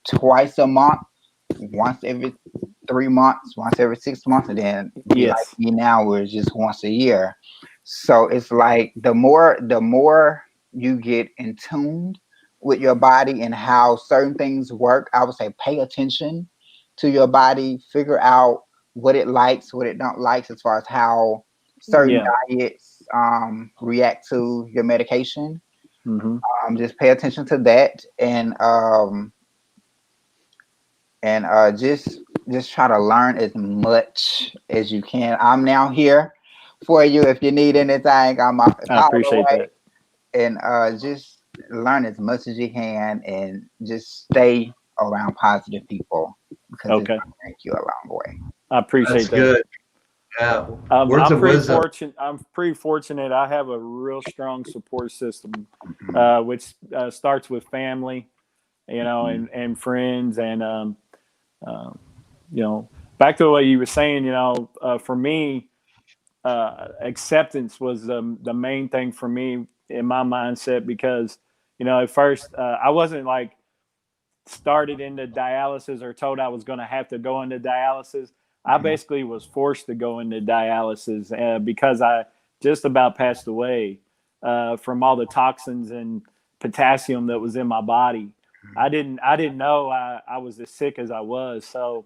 twice a month, once every 3 months, once every 6 months, and then be like Yes. me now, where it's just once a year. So it's like the more you get in tuned with your body and how certain things work, I would say pay attention to your body, figure out what it likes, what it don't like, as far as how certain Yeah. diets react to your medication. Hmm. Just pay attention to that and just try to learn as much as you can. I'm now here for you if you need anything. I'm a I call appreciate away, that. and just learn as much as you can, and just stay around positive people because it's Okay. gonna take you a long way. I That's appreciate that. good. Yeah. Words I'm of pretty wisdom. fortunate. I'm pretty fortunate. I have a real strong support system, Mhm, which starts with family, mhm, and friends, and um, you know, back to what you were saying. For me, acceptance was the main thing for me in my mindset because, at first I wasn't like started into dialysis or told I was going to have to go into dialysis. I mhm. basically was forced to go into dialysis because I just about passed away from all the toxins and potassium that was in my body. I didn't know I was as sick as I was. So,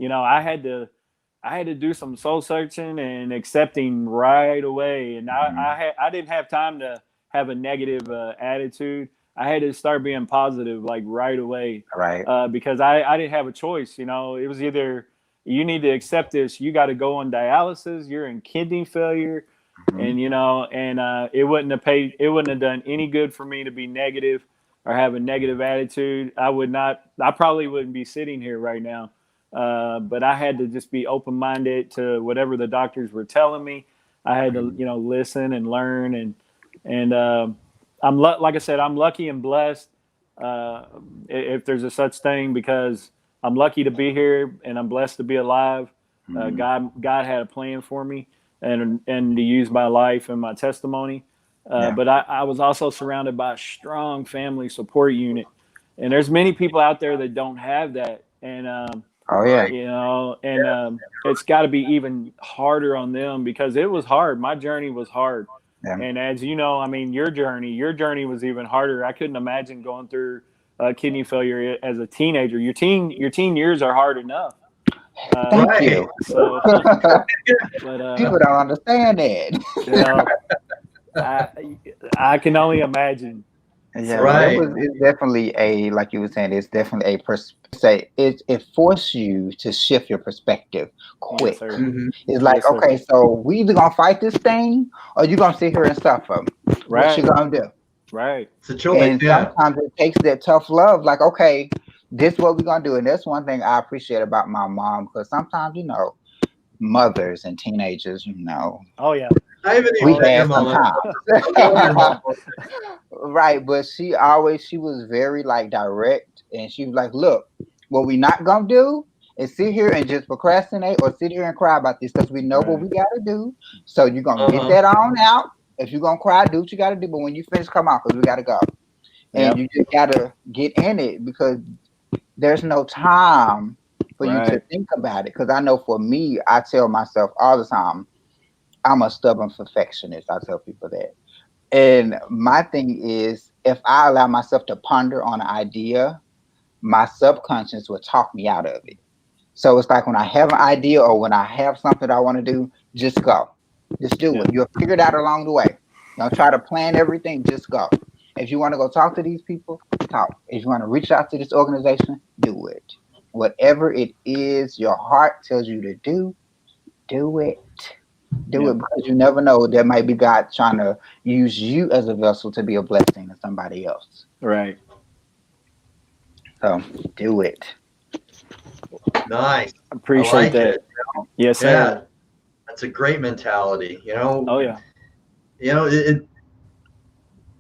I had to do some soul searching and accepting right away. And I didn't have time to have a negative attitude. I had to start being positive like right away, Right. because I didn't have a choice. It was either you need to accept this, you got to go on dialysis, you're in kidney failure, and it wouldn't have done any good for me to be negative or have a negative attitude. I probably wouldn't be sitting here right now. But I had to just be open-minded to whatever the doctors were telling me. I had to, listen and learn, and like I said, I'm lucky and blessed, if there's a such thing, because I'm lucky to be here and I'm blessed to be alive. God had a plan for me, and to use my life and my testimony. But I was also surrounded by a strong family support unit, and there's many people out there that don't have that, and Oh yeah. it's got to be even harder on them, because it was hard. My journey was hard. Yeah. And as you know, I mean, your journey was even harder. I couldn't imagine going through kidney failure as a teenager. Your teen years are hard enough. Thank you. So, People don't understand that. I can only imagine. Yeah, Right. it's definitely like you were saying, it's definitely it forced you to shift your perspective quick. Yes, sir. Mhm. It's like, Yes, sir. okay, so we either gonna fight this thing or you gonna sit here and suffer. What Right. you gonna do? Right. It's a choice. And Yeah. sometimes it takes that tough love, like, okay, this is what we're gonna do. And that's one thing I appreciate about my mom, because sometimes, mothers and teenagers, Oh yeah. I haven't we even met your bad mama. sometimes. Right, but she was very like direct, and she was like, look, what we not gonna do is sit here and just procrastinate or sit here and cry about this, because we know what we gotta do. So you're gonna get that on out. If you're gonna cry, do what you gotta do, but when you finish, come out, because we gotta go. And you just gotta get in it, because there's no time for you to think about it. Because I know for me, I tell myself all the time, I'm a stubborn perfectionist. I tell people that. And my thing is, if I allow myself to ponder on an idea, my subconscious will talk me out of it. So it's like when I have an idea or when I have something I want to do, just go. Just do it. You'll figure it out along the way. Don't try to plan everything, just go. If you want to go talk to these people, talk. If you want to reach out to this organization, do it. Whatever it is your heart tells you to do it. Do it, because you never know. There might be God trying to use you as a vessel to be a blessing to somebody else. Right. So do it. Nice. Appreciate I like that. it. Yes, sir. Yeah. That's a great mentality. Oh yeah.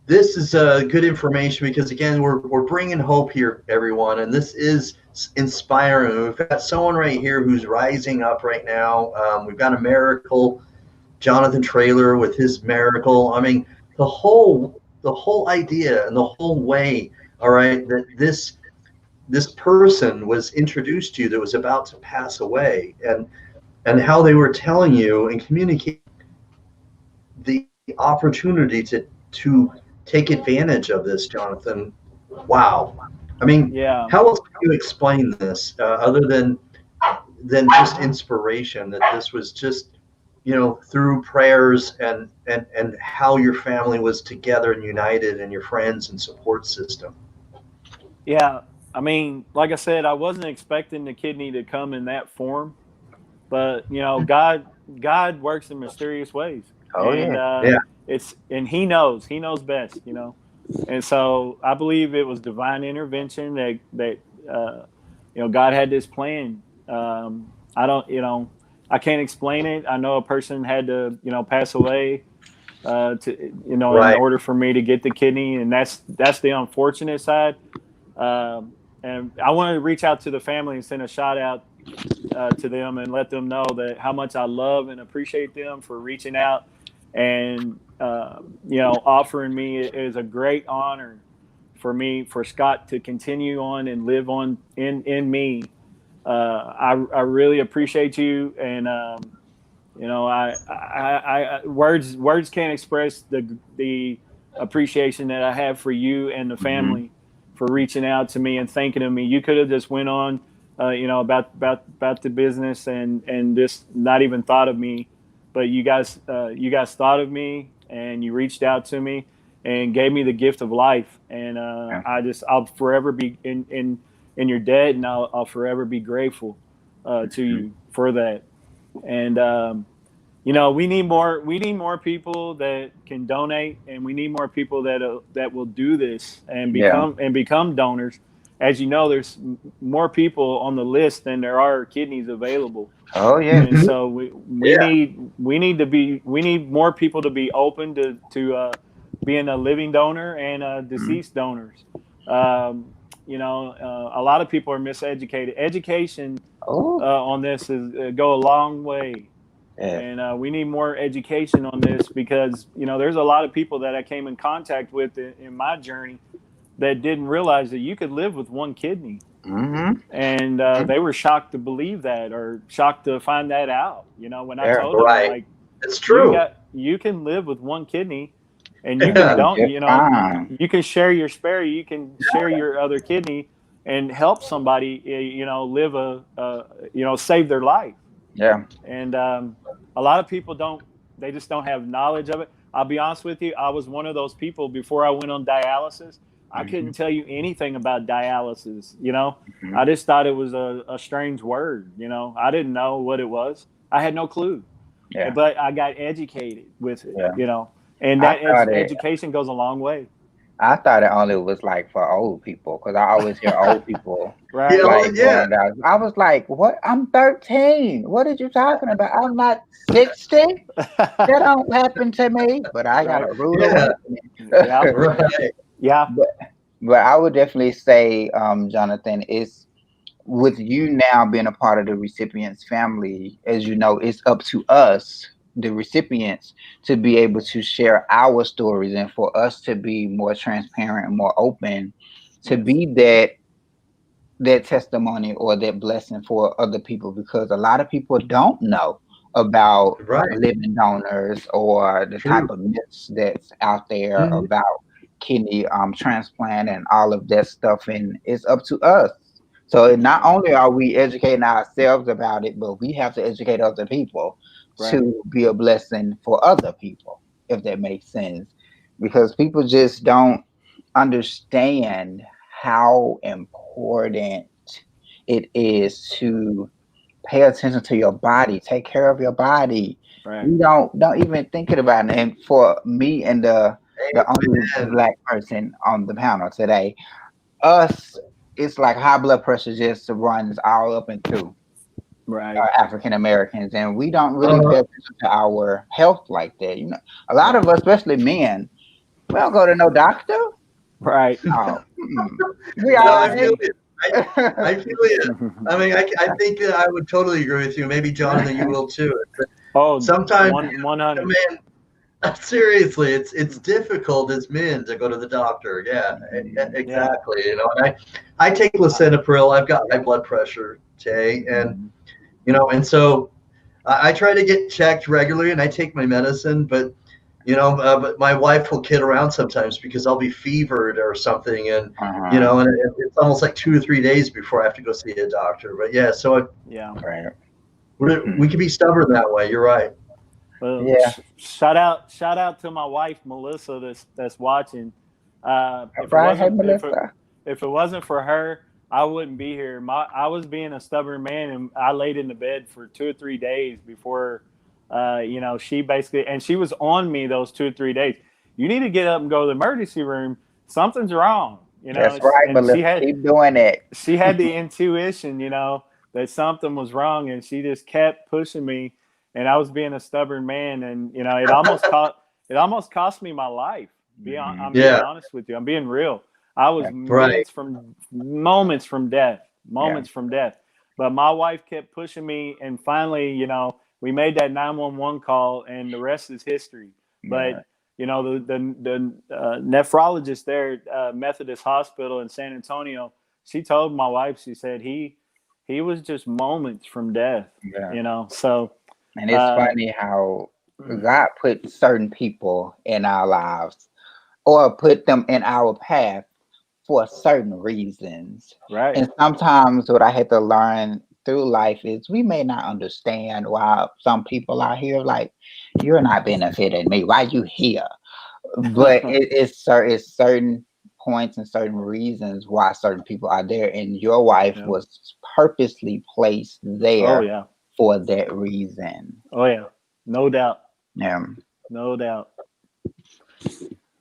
This is good information, because again, we're bringing hope here, everyone, and this is inspiring. We've got someone right here who's rising up right now. We've got a miracle, Jonathan Traylor with his miracle. I mean, the whole idea and the whole way, all right, that this person was introduced to you that was about to pass away, and how they were telling you and communicating the opportunity to take advantage of this, Jonathan. Wow. I mean, how else can you explain this other than just inspiration, that this was just, through prayers and how your family was together and united, and your friends and support system? Yeah. I mean, like I said, I wasn't expecting the kidney to come in that form, but God works in mysterious ways. Oh, and he knows best, and so I believe it was divine intervention that God had this plan. I can't explain it. I know a person had to pass away in order for me to get the kidney, and that's the unfortunate side. And I want to reach out to the family and send a shout out to them and let them know that how much I love and appreciate them for reaching out and offering me. It is a great honor for Scott to continue on and live on in me. I really appreciate you, and I words can't express the appreciation that I have for you and the family. for reaching out to me and thinking of me. You could have just went on, about the business and just not even thought of me, but you guys thought of me and you reached out to me and gave me the gift of life. And I'll forever be in your debt, and I'll forever be grateful to you for that. And we need more people that can donate, and we need more people that will do this and become donors. As you know, there's more people on the list than there are kidneys available. Oh yeah. And so we need more people to be open to being a living donor and deceased donors. A lot of people are miseducated. Education on this go a long way. Yeah. And we need more education on this because, there's a lot of people that I came in contact with in my journey that didn't realize that you could live with one kidney. Mm-hmm. And they were shocked to believe that, or shocked to find that out. When I told them, like, it's true. You can live with one kidney, and you can you can share your spare, you can share your other kidney and help somebody, live save their life. Yeah. And a lot of people they just don't have knowledge of it. I'll be honest with you. I was one of those people before I went on dialysis. I couldn't tell you anything about dialysis. I just thought it was a strange word. I didn't know what it was. I had no clue. Yeah. But I got educated with it. Yeah. And that education goes a long way. I thought it only was like for old people, because I always hear old people. Right. I was like, what? I'm 13. What are you talking about? I'm not 60. That don't happen to me. But I got a rude awakening. Yeah. But I would definitely say, Jonathan, is with you now being a part of the recipients family, as you know, it's up to us, the recipients, to be able to share our stories and for us to be more transparent and more open, to be that testimony or that blessing for other people, because a lot of people don't know about living donors or the type of myths that's out there about kidney transplant and all of that stuff. And it's up to us. So not only are we educating ourselves about it, but we have to educate other people to be a blessing for other people, if that makes sense. Because people just don't understand how important it is to pay attention to your body, take care of your body. You don't even think about it. And for me and the only Black person on the panel today, it's like high blood pressure just runs all up into African Americans, and we don't really pay attention to our health like that. A lot of us, especially men, we don't go to no doctor. Right. We are. I feel it. I feel it. I mean, I think that I would totally agree with you. Maybe Jonathan, you will too. Sometimes, 100. Man, seriously, it's difficult as men to go to the doctor. Yeah, exactly. And I take lisinopril. I've got high blood pressure, Tay, and and so I try to get checked regularly, and I take my medicine. But but my wife will kid around sometimes because I'll be fevered or something, and and it's almost like 2 or 3 days before I have to go see a doctor. But we can be stubborn that way. You're right. Well, shout out to my wife Melissa that's watching. If it wasn't for her, I wouldn't be here. I was being a stubborn man, and I laid in the bed for 2 or 3 days before, she basically, and she was on me those 2 or 3 days. You need to get up and go to the emergency room. Something's wrong. That's right, Melissa. Keep doing it. She had the intuition, that something was wrong, and she just kept pushing me. And I was being a stubborn man, and it almost cost me my life. I'm being honest with you. I'm being real. I was moments from death. But my wife kept pushing me, and finally, we made that 911 call, and the rest is history. But the nephrologist there at Methodist Hospital in San Antonio, she told my wife, she said he was just moments from death. So. And it's funny how God put certain people in our lives, or put them in our path, for certain reasons. Right. And sometimes what I had to learn through life is we may not understand why some people are here. Like, you're not benefiting me. Why you here? But it's certain points and certain reasons why certain people are there. And your wife Yeah. was purposely placed Oh there yeah. for that reason. Oh yeah. No doubt. Yeah. No doubt.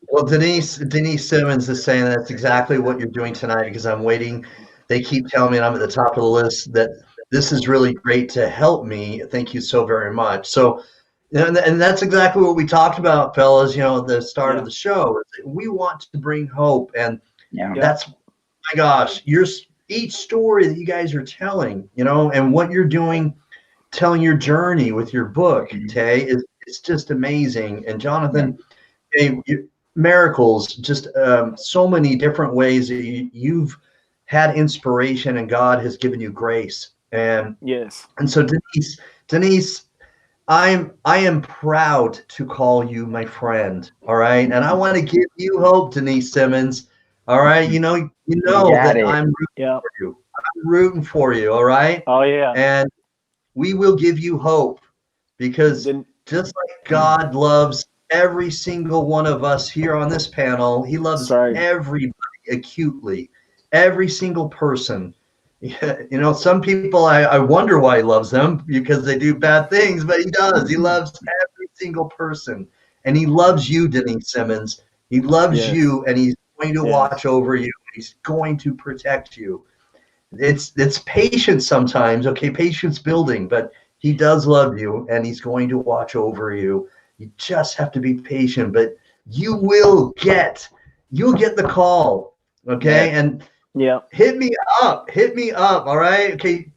Well, Denise Simmons is saying that's exactly what you're doing tonight because I'm waiting. They keep telling me, and I'm at the top of the list, that this is really great to help me. Thank you so very much. So, and that's exactly what we talked about, fellas. At the start of Yeah. the show, we want to bring hope, and Yeah. Yeah. that's, my gosh, each story that you guys are telling, and what you're doing, telling your journey with your book, Tay, it's just amazing. And Jonathan, hey, miracles, just so many different ways that you've had inspiration, and God has given you grace. Yes. And so Denise, I am proud to call you my friend. All right, and I want to give you hope, Denise Simmons. All right, you know You got that it. I'm rooting Yeah. for you. I'm rooting for you. All right, Oh yeah. and we will give you hope because Then just like God loves every single one of us here on this panel, He loves sorry. everybody acutely, every single person. Some people, I wonder why He loves them because they do bad things, but He does. He loves every single person. And He loves you, Denise Simmons. He loves Yes. you, and He's going to Yes. watch over you. He's going to protect you. It's patience sometimes, okay, patience building, but He does love you and He's going to watch over you. You just have to be patient, but you'll get the call, okay? Yes. And Yeah. hit me up, all right? Okay,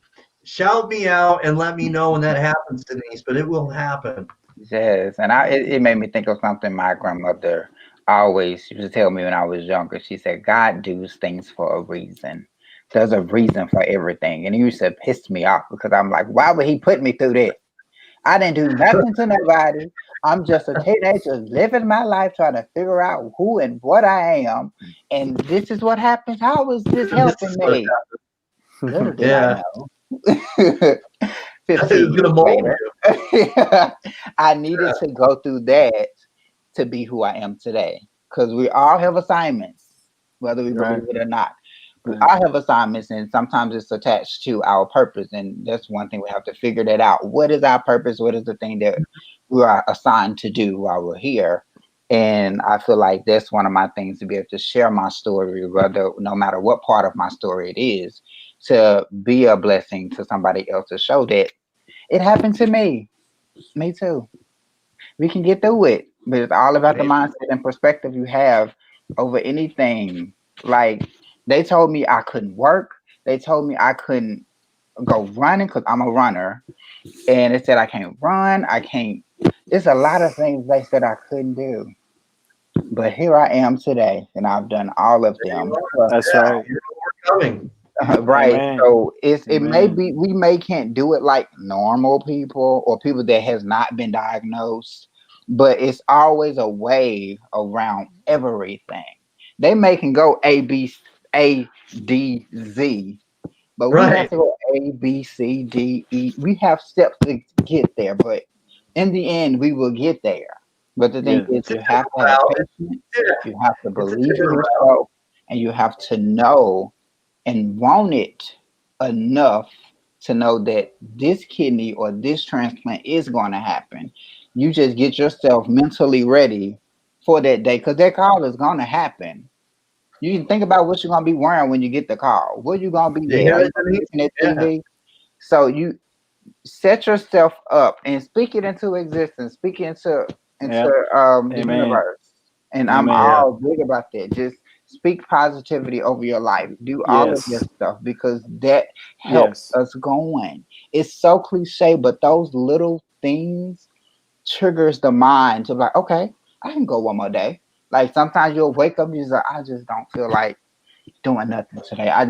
shout me out and let me know when that happens, Denise, but it will happen. Yes. And it made me think of something my grandmother always used to tell me when I was younger. She said, God does things for a reason. There's a reason for everything. And it used to piss me off because I'm like, why would he put me through this? I didn't do nothing to nobody. I'm just a teenager living my life trying to figure out who and what I am. And this is what happens. How is this This helping is what me? Little did I Yeah, know. it's 15 gonna years mold later, you. I needed to go through that to be who I am today. Because we all have assignments, whether we Right. believe it or not. We Right. all have assignments, and sometimes it's attached to our purpose. And that's one thing we have to figure that out. What is our purpose? What is the thing that we are assigned to do while we're here? And I feel like that's one of my things, to be able to share my story, whether no matter what part of my story it is, to be a blessing to somebody else, to show that it happened to me. Me too. We can get through it. But it's all about the mindset and perspective you have over anything. Like, they told me I couldn't work. They told me I couldn't go running because I'm a runner. And they said I can't run. I can't. It's a lot of things they said I couldn't do. But here I am today, and I've done all of There you them. are. That's Yeah, right. you're overcoming. Right. Amen. So it may Amen. be, we may can't do it like normal people or people that has not been diagnosed, but it's always a way around everything. They may can go A D Z, but we have Right. to go A B C D E. We have steps to get there, but in the end, we will get there. But the thing Yeah. is, It's a you have to different have route. patience. Yeah, You have to it's a believe in different route. yourself, and you have to know and want it enough to know that this kidney or this transplant is going to happen. You just get yourself mentally ready for that day, because that call is going to happen. You can think about what you're going to be wearing when you get the call. Where you going to be You at? hear Are you that, going to be Denise? looking at Yeah. TV? So you set yourself up and speak it into existence. Speak it into Yeah. the Amen. universe. And I'm Amen. Yeah. all big about that. Just speak positivity over your life. Do all of your Yes. stuff, because that helps Yes. us going. It's so cliche, but those little things triggers the mind to be like, okay, I can go one more day. Like, sometimes you'll wake up and you're like, I just don't feel like doing nothing today. I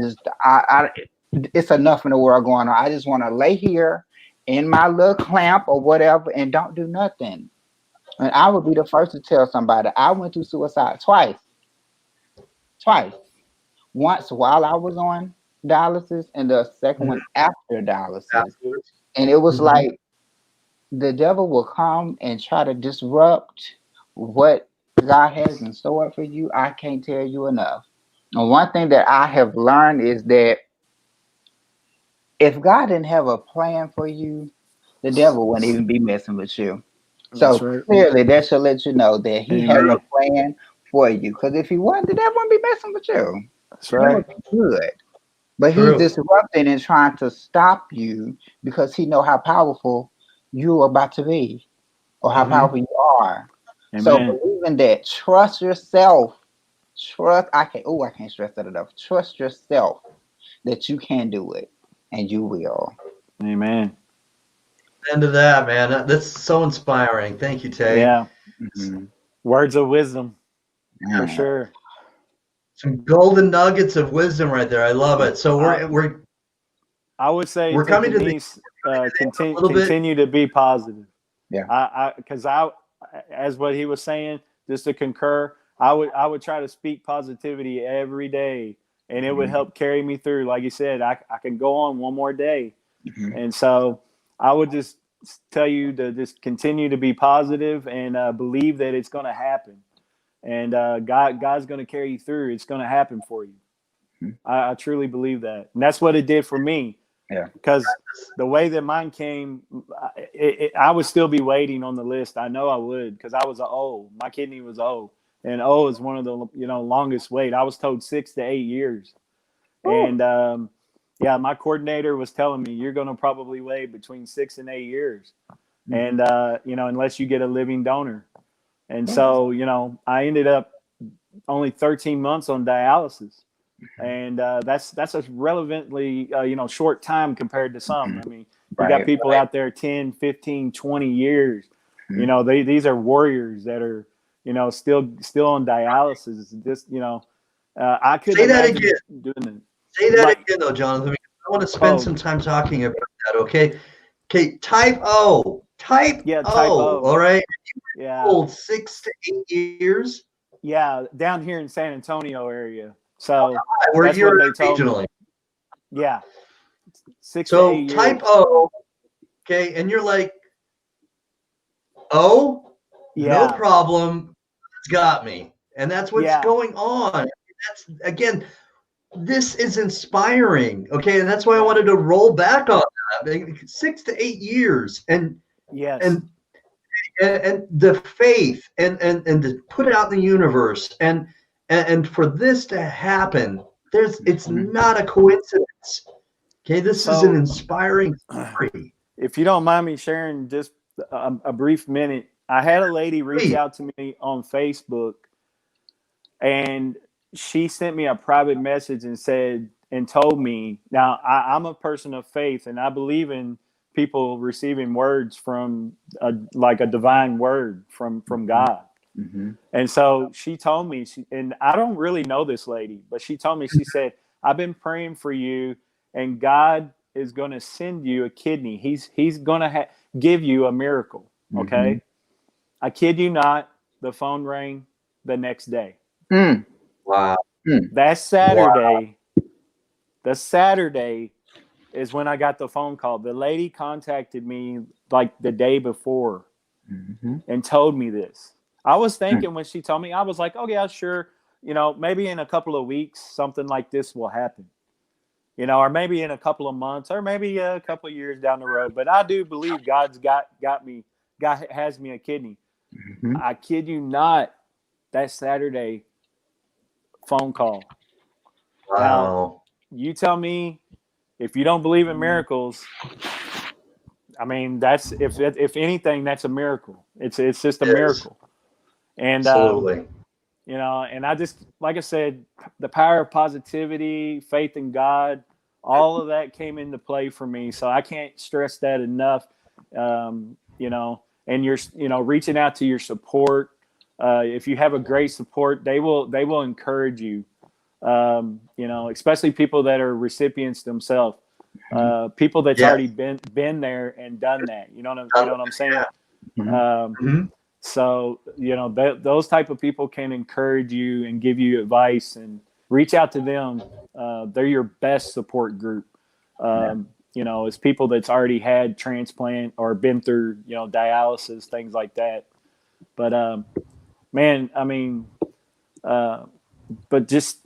it's enough in the world going on. I just want to lay here in my little clamp or whatever and don't do nothing. And I would be the first to tell somebody I went through suicide twice. Twice. once while I was on dialysis, and the second one after dialysis. Afterwards. And it was Mhm. like the devil will come and try to disrupt what God has in store for you. I can't tell you enough. And one thing that I have learned is that if God didn't have a plan for you, the devil wouldn't even be messing with you. That's So right. clearly, that should let you know that He has Amen. a plan for you. Because if He wasn't, the devil wouldn't be messing with you. That's That right. would be good. But He's True. disrupting and trying to stop you because He know how powerful you're about to be, or how Mhm. powerful you are. So Amen. believing that, trust yourself. I can't stress that enough. Trust yourself that you can do it, and you will. Amen. End of that, man. That's so inspiring. Thank you, Tay. Yeah. Mhm. Words of wisdom for Yeah. sure. Some golden nuggets of wisdom right there. I love it. So I, we're I would say we're to coming to the Denise, end a little bit. continue to be positive. Yeah. Because as what he was saying, just to concur, I would try to speak positivity every day, and it would Mhm. help carry me through. Like you said, I can go on one more day, Mhm. and so I would just tell you to just continue to be positive and believe that it's going to happen, and God's going to carry you through. It's going to happen for you. Mhm. I truly believe that, and that's what it did for me. Yeah. Because the way that mine came, I would still be waiting on the list. I know I would, because I was an O. My kidney was O, and O is one of the longest wait. I was told 6 to 8 years, Woo. and yeah, my coordinator was telling me you're going to probably wait between 6 and 8 years, Mhm. and unless you get a living donor. And Yeah. so I ended up only 13 months on dialysis, and that's a relevantly short time compared to some. Mhm. I mean, you got Right. people out there 10, 15, 20 years. Mhm. These are warriors that are still on dialysis. Just I couldn't Say that again. imagine doing it. Say that Like, again, though, Jonathan. I want to spend oh some time talking about that. Okay. Okay. Type O. Type yeah, type O. O. All right. Yeah, Old 6 to 8 years. yeah, down here in San Antonio area. So Where that's what you're they told me. regionally. Yeah, 6 to 8 So type years. O. Okay. And you're like, oh, no Yeah, problem. It's got me. And that's what's yeah, going on. That's again, this is inspiring. Okay. And that's why I yeah. wanted to roll back on that. 6 to 8 years. Yes. And and the faith and to put it out in the universe and for this to happen, it's Mhm. not a coincidence. Okay, this is an So inspiring story. if you don't mind me sharing just a brief minute, I had a lady reach Please. out to me on Facebook, and she sent me a private message and said and told me. Now I'm a person of faith, and I believe in people receiving words from like a divine word from Mhm. God. Mhm. And so she told me, and I don't really know this lady, but she told me, she said, I've been praying for you, and God is going to send you a kidney. He's going to give you a miracle. Mhm. Okay. I kid you not. The phone rang the next day. Mm. Wow. Mm. That Wow. Saturday, the Saturday is when I got the phone call. The lady contacted me like the day before Mhm. and told me this. I was Mm. thinking when she told me, I was like, oh yeah, sure. Maybe in a couple of weeks, something like this will happen, or maybe in a couple of months, or maybe a couple of years down the road. But I do believe God's got me. God has me a kidney. Mhm. I kid you not. That Saturday phone call. Now, Wow. you tell me if you don't believe in miracles. I mean, that's if anything, that's a miracle. It's just a It is. miracle. And Absolutely. and I just, like I said, the power of positivity, faith in God, all of that came into play for me. So I can't stress that enough. And you're, reaching out to your support. If you have a great support, they will encourage you. Especially people that are recipients themselves. People that's Yes. already been there and done that. You know what I'm saying? Mhm. Um, Mhm. so those type of people can encourage you and give you advice, and reach out to them. They're your best support group. It's people that's already had transplant or been through, dialysis, things like that. But man, I mean, but just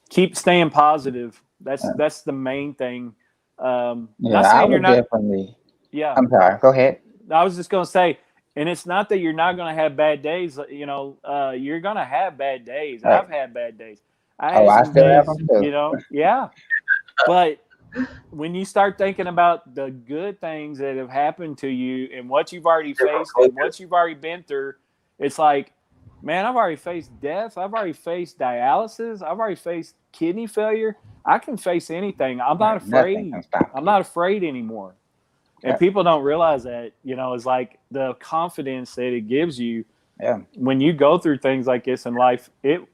keep staying positive. That's the main thing. Not I saying you're would not. definitely. Yeah, I'm sorry. Go ahead. I was just gonna say, and it's not that you're not gonna have bad days. You're gonna have bad days. Right. I've had bad days. I Oh, had I some still have them days. too. Yeah. But when you start thinking about the good things that have happened to you and what you've already faced and what you've already been through, it's like, man, I've already faced death. I've already faced dialysis. I've already faced kidney failure. I can face anything. I'm not Right. Nothing afraid. can stop I'm you. not afraid anymore. And Yeah. people don't realize that, it's like the confidence that it gives you Yeah. when you go through things like this in life. It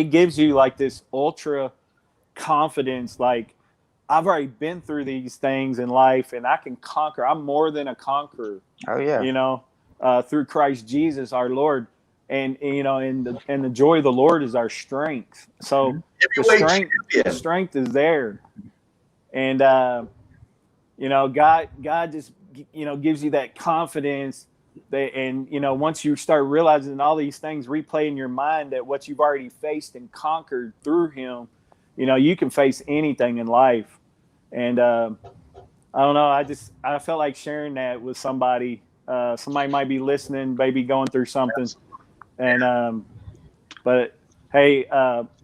gives you like this ultra confidence, like I've already been through these things in life and I can conquer. I'm more than a conqueror, Oh yeah. Through Christ Jesus, our Lord. And the joy of the Lord is our strength. So the Heavyweight the champion. strength is there. And, God just, gives you that confidence that, and, once you start realizing all these things replay in your mind that what you've already faced and conquered through him, you can face anything in life. And I don't know. I felt like sharing that with somebody. Somebody might be listening, maybe going through something. And but hey,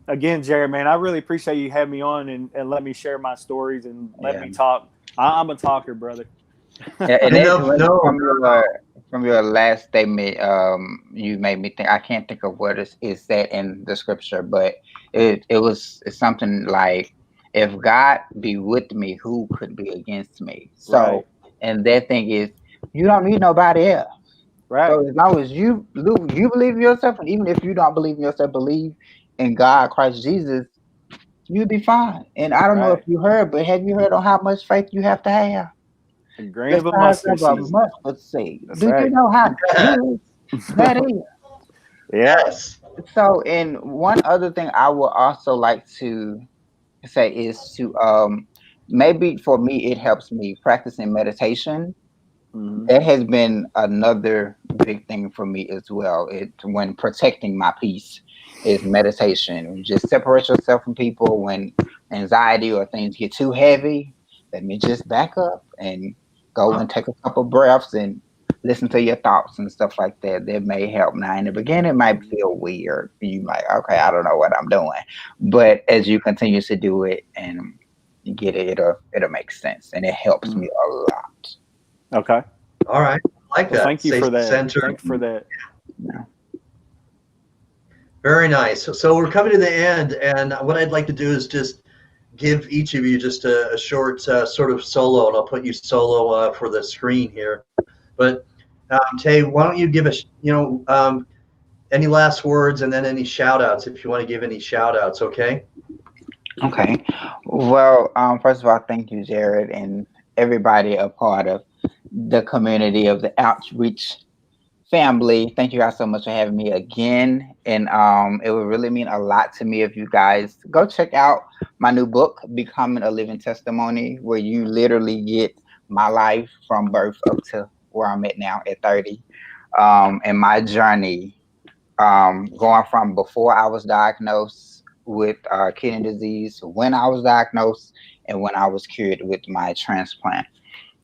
again, Jared, man, I really appreciate you having me on and let me share my stories and let Yeah. me talk. I'm a talker, brother. Yeah, and then No. from your last statement, you made me think. I can't think of what is said in the scripture, but it's something like, "If God be with me, who could be against me?" So, Right. and that thing is, you don't need nobody else. Right. So as long as you believe in yourself, and even if you don't believe in yourself, believe in God, Christ Jesus, you'll be fine. And I don't know if Right. you heard, but have you heard on how much faith you have to have? A grain The of a size mustard of a seed. mustard seed. That's Do you right. know how good that is? Yeah. Yes. So, and one other thing I would also like to say is to maybe for me it helps me practicing meditation. Hmm. That has been another big thing for me as well. It when protecting my peace is meditation. You just separate yourself from people when anxiety or things get too heavy. Let me just back up and go and take a couple breaths and listen to your thoughts and stuff like that. That may help. Now in the beginning it might feel weird. You might, okay, I don't know what I'm doing. But as you continue to do it and you get it, it'll make sense. And it helps me a lot. Okay. All right. I like Well, that. thank you Stay for that. centered. Thank you for that. Yeah. Very nice. So we're coming to the end, and what I'd like to do is just give each of you just a short sort of solo, and I'll put you solo for the screen here. But Tay, why don't you give us, any last words and then any shout outs if you want to give any shout outs, okay? Okay. Well, first of all, thank you, Jared, and everybody a part of the community of the outreach family. Thank you guys so much for having me again. And it would really mean a lot to me if you guys go check out my new book, Becoming a Living Testimony, where you literally get my life from birth up to where I'm at now at 30. And my journey, going from before I was diagnosed with kidney disease, when I was diagnosed, and when I was cured with my transplant.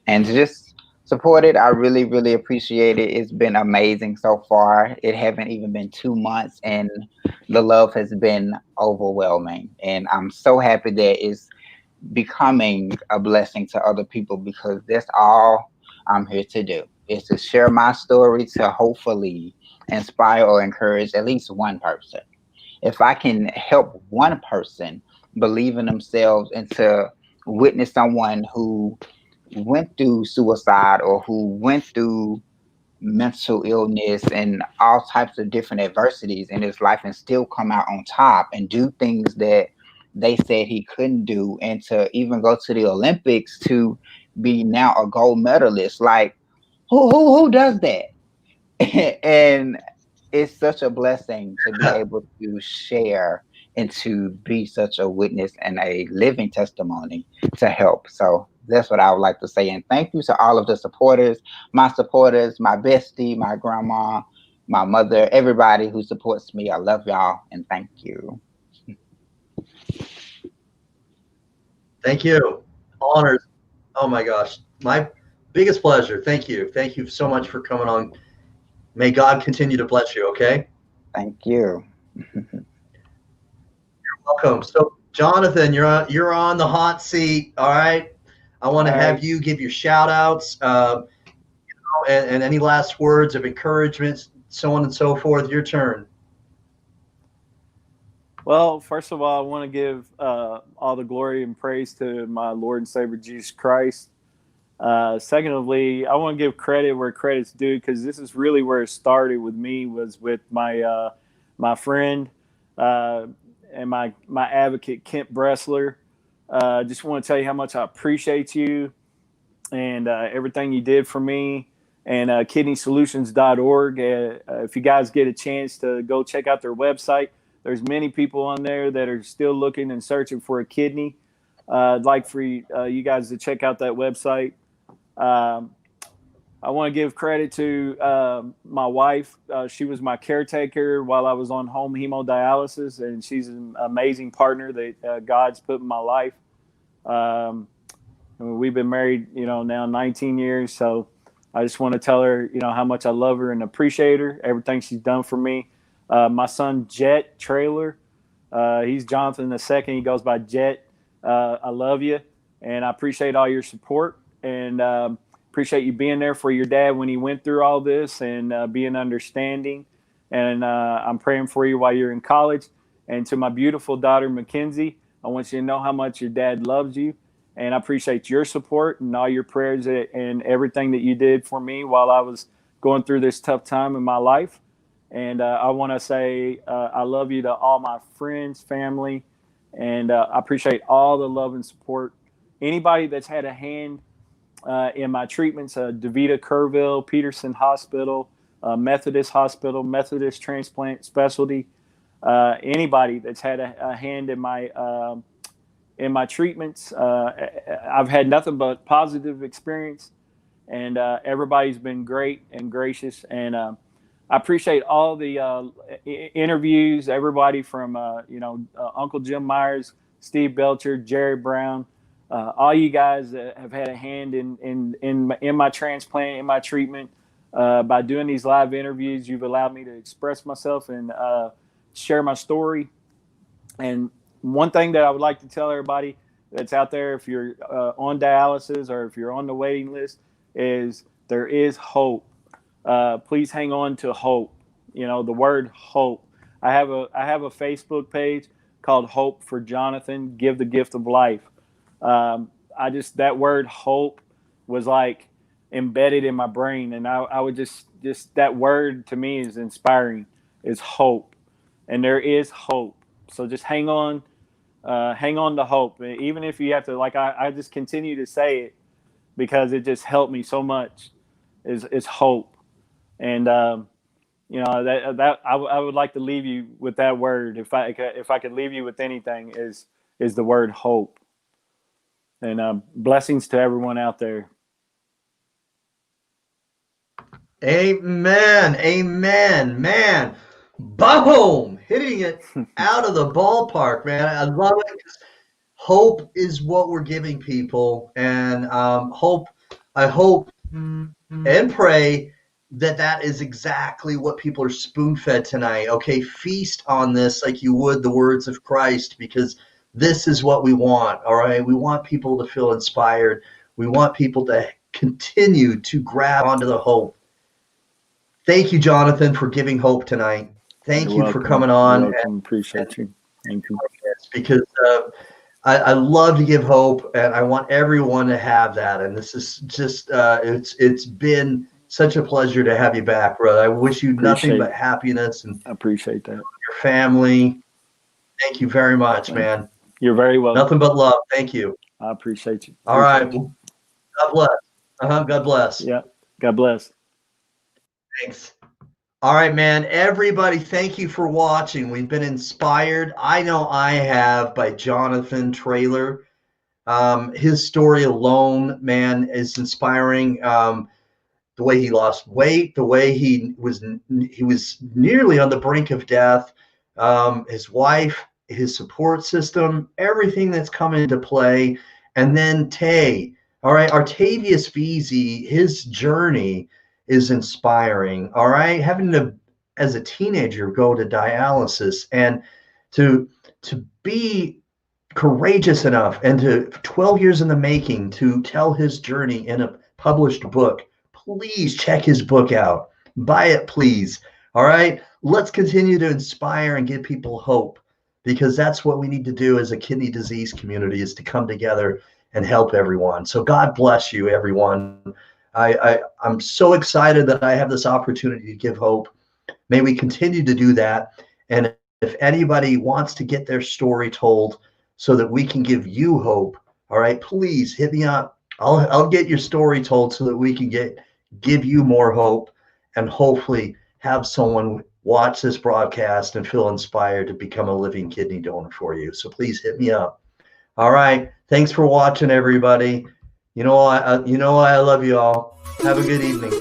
And to just support it, I really, really appreciate it. It's been amazing so far. It haven't even been 2 months, and the love has been overwhelming. And I'm so happy that it's becoming a blessing to other people, because that's all I'm here to do, is to share my story to hopefully inspire or encourage at least one person. If I can help one person believe in themselves and to witness someone who went through suicide or who went through mental illness and all types of different adversities in his life and still come out on top and do things that they said he couldn't do, and to even go to the Olympics to be now a gold medalist. Like, who does that? And it's such a blessing to be able to share and to be such a witness and a living testimony to help. So that's what I would like to say. And thank you to all of the supporters, my bestie, my grandma, my mother, everybody who supports me. I love y'all and thank you. Thank you. Honors. Oh my gosh. My biggest pleasure. Thank you. Thank you so much for coming on. May God continue to bless you, okay? Thank you. Welcome. So, Jonathan, you're on the hot seat. All right. I want to have you give your shout outs and any last words of encouragement, so on and so forth. Your turn. Well, first of all, I want to give all the glory and praise to my Lord and Savior Jesus Christ. Secondly, I want to give credit where credit's due, because this is really where it started with me, was with my my friend and my advocate, Kent Bressler. Just want to tell you how much I appreciate you and everything you did for me. And kidneysolutions.org. If you guys get a chance to go check out their website, there's many people on there that are still looking and searching for a kidney. I'd like for you guys to check out that website. I want to give credit to my wife. She was my caretaker while I was on home hemodialysis, and she's an amazing partner that God's put in my life. We've been married, now 19 years. So I just want to tell her, how much I love her and appreciate her, everything she's done for me. My son, Jet Traylor, he's Jonathan the second. He goes by Jet. I love you, and I appreciate all your support, and appreciate you being there for your dad when he went through all this, and being understanding. And I'm praying for you while you're in college. And to my beautiful daughter, Mackenzie, I want you to know how much your dad loves you. And I appreciate your support and all your prayers and everything that you did for me while I was going through this tough time in my life. And I want to say I love you to all my friends, family, and I appreciate all the love and support. Anybody that's had a hand in my treatments, DeVita Kerrville, Peterson Hospital, Methodist Hospital, Methodist Transplant Specialty, anybody that's had a hand in my treatments. I've had nothing but positive experience, and everybody's been great and gracious. And I appreciate all the interviews, everybody from Uncle Jim Myers, Steve Belcher, Jerry Brown, all you guys that have had a hand in my transplant, in my treatment. By doing these live interviews, you've allowed me to express myself and share my story. And one thing that I would like to tell everybody that's out there, if you're on dialysis or if you're on the waiting list, is there is hope. Please hang on to hope. The word hope. I have a Facebook page called Hope for Jonathan. Give the gift of life. That word hope was like embedded in my brain, and I would just that word to me is inspiring. Is hope, and there is hope. So just hang on to hope, even if you have to. Like I just continue to say it because it just helped me so much. Is hope, and that I would like to leave you with that word. If I could leave you with anything, is the word hope. And blessings to everyone out there. Amen. Amen. Man, boom, hitting it out of the ballpark, man. I love it. Hope is what we're giving people, and I hope and pray that is exactly what people are spoon-fed tonight. Okay, feast on this like you would the words of Christ, because this is what we want. All right, we want people to feel inspired. We want people to continue to grab onto the hope. Thank you, Jonathan, for giving hope tonight. Thank you for coming on. You're welcome. Appreciate you. Thank you. Because I love to give hope, and I want everyone to have that. And this is just it's been such a pleasure to have you back, brother. I wish you nothing but happiness, and I appreciate that. Your family. Thank you very much, man. You're very welcome. Nothing but love. Thank you. I appreciate you. All right. God bless. God bless. Yeah. God bless. Thanks. All right, man. Everybody, thank you for watching. We've been inspired. I know I have by Jonathan Traylor. His story alone, man, is inspiring. The way he lost weight, the way he was nearly on the brink of death. His wife, his support system, everything that's come into play, and then Tay. All right, Artavius Veasey, his journey is inspiring. All right, having to as a teenager go to dialysis and to be courageous enough and to 12 years in the making to tell his journey in a published book. Please check his book out. Buy it, please. All right. Let's continue to inspire and give people hope, because that's what we need to do as a kidney disease community, is to come together and help everyone. So God bless you, everyone. I'm so excited that I have this opportunity to give hope. May we continue to do that. And if anybody wants to get their story told so that we can give you hope, all right, please hit me up. I'll get your story told so that we can give you more hope, and hopefully have someone watch this broadcast and feel inspired to become a living kidney donor for you. So please hit me up. All right. Thanks for watching, everybody. You know I love you all. Have a good evening.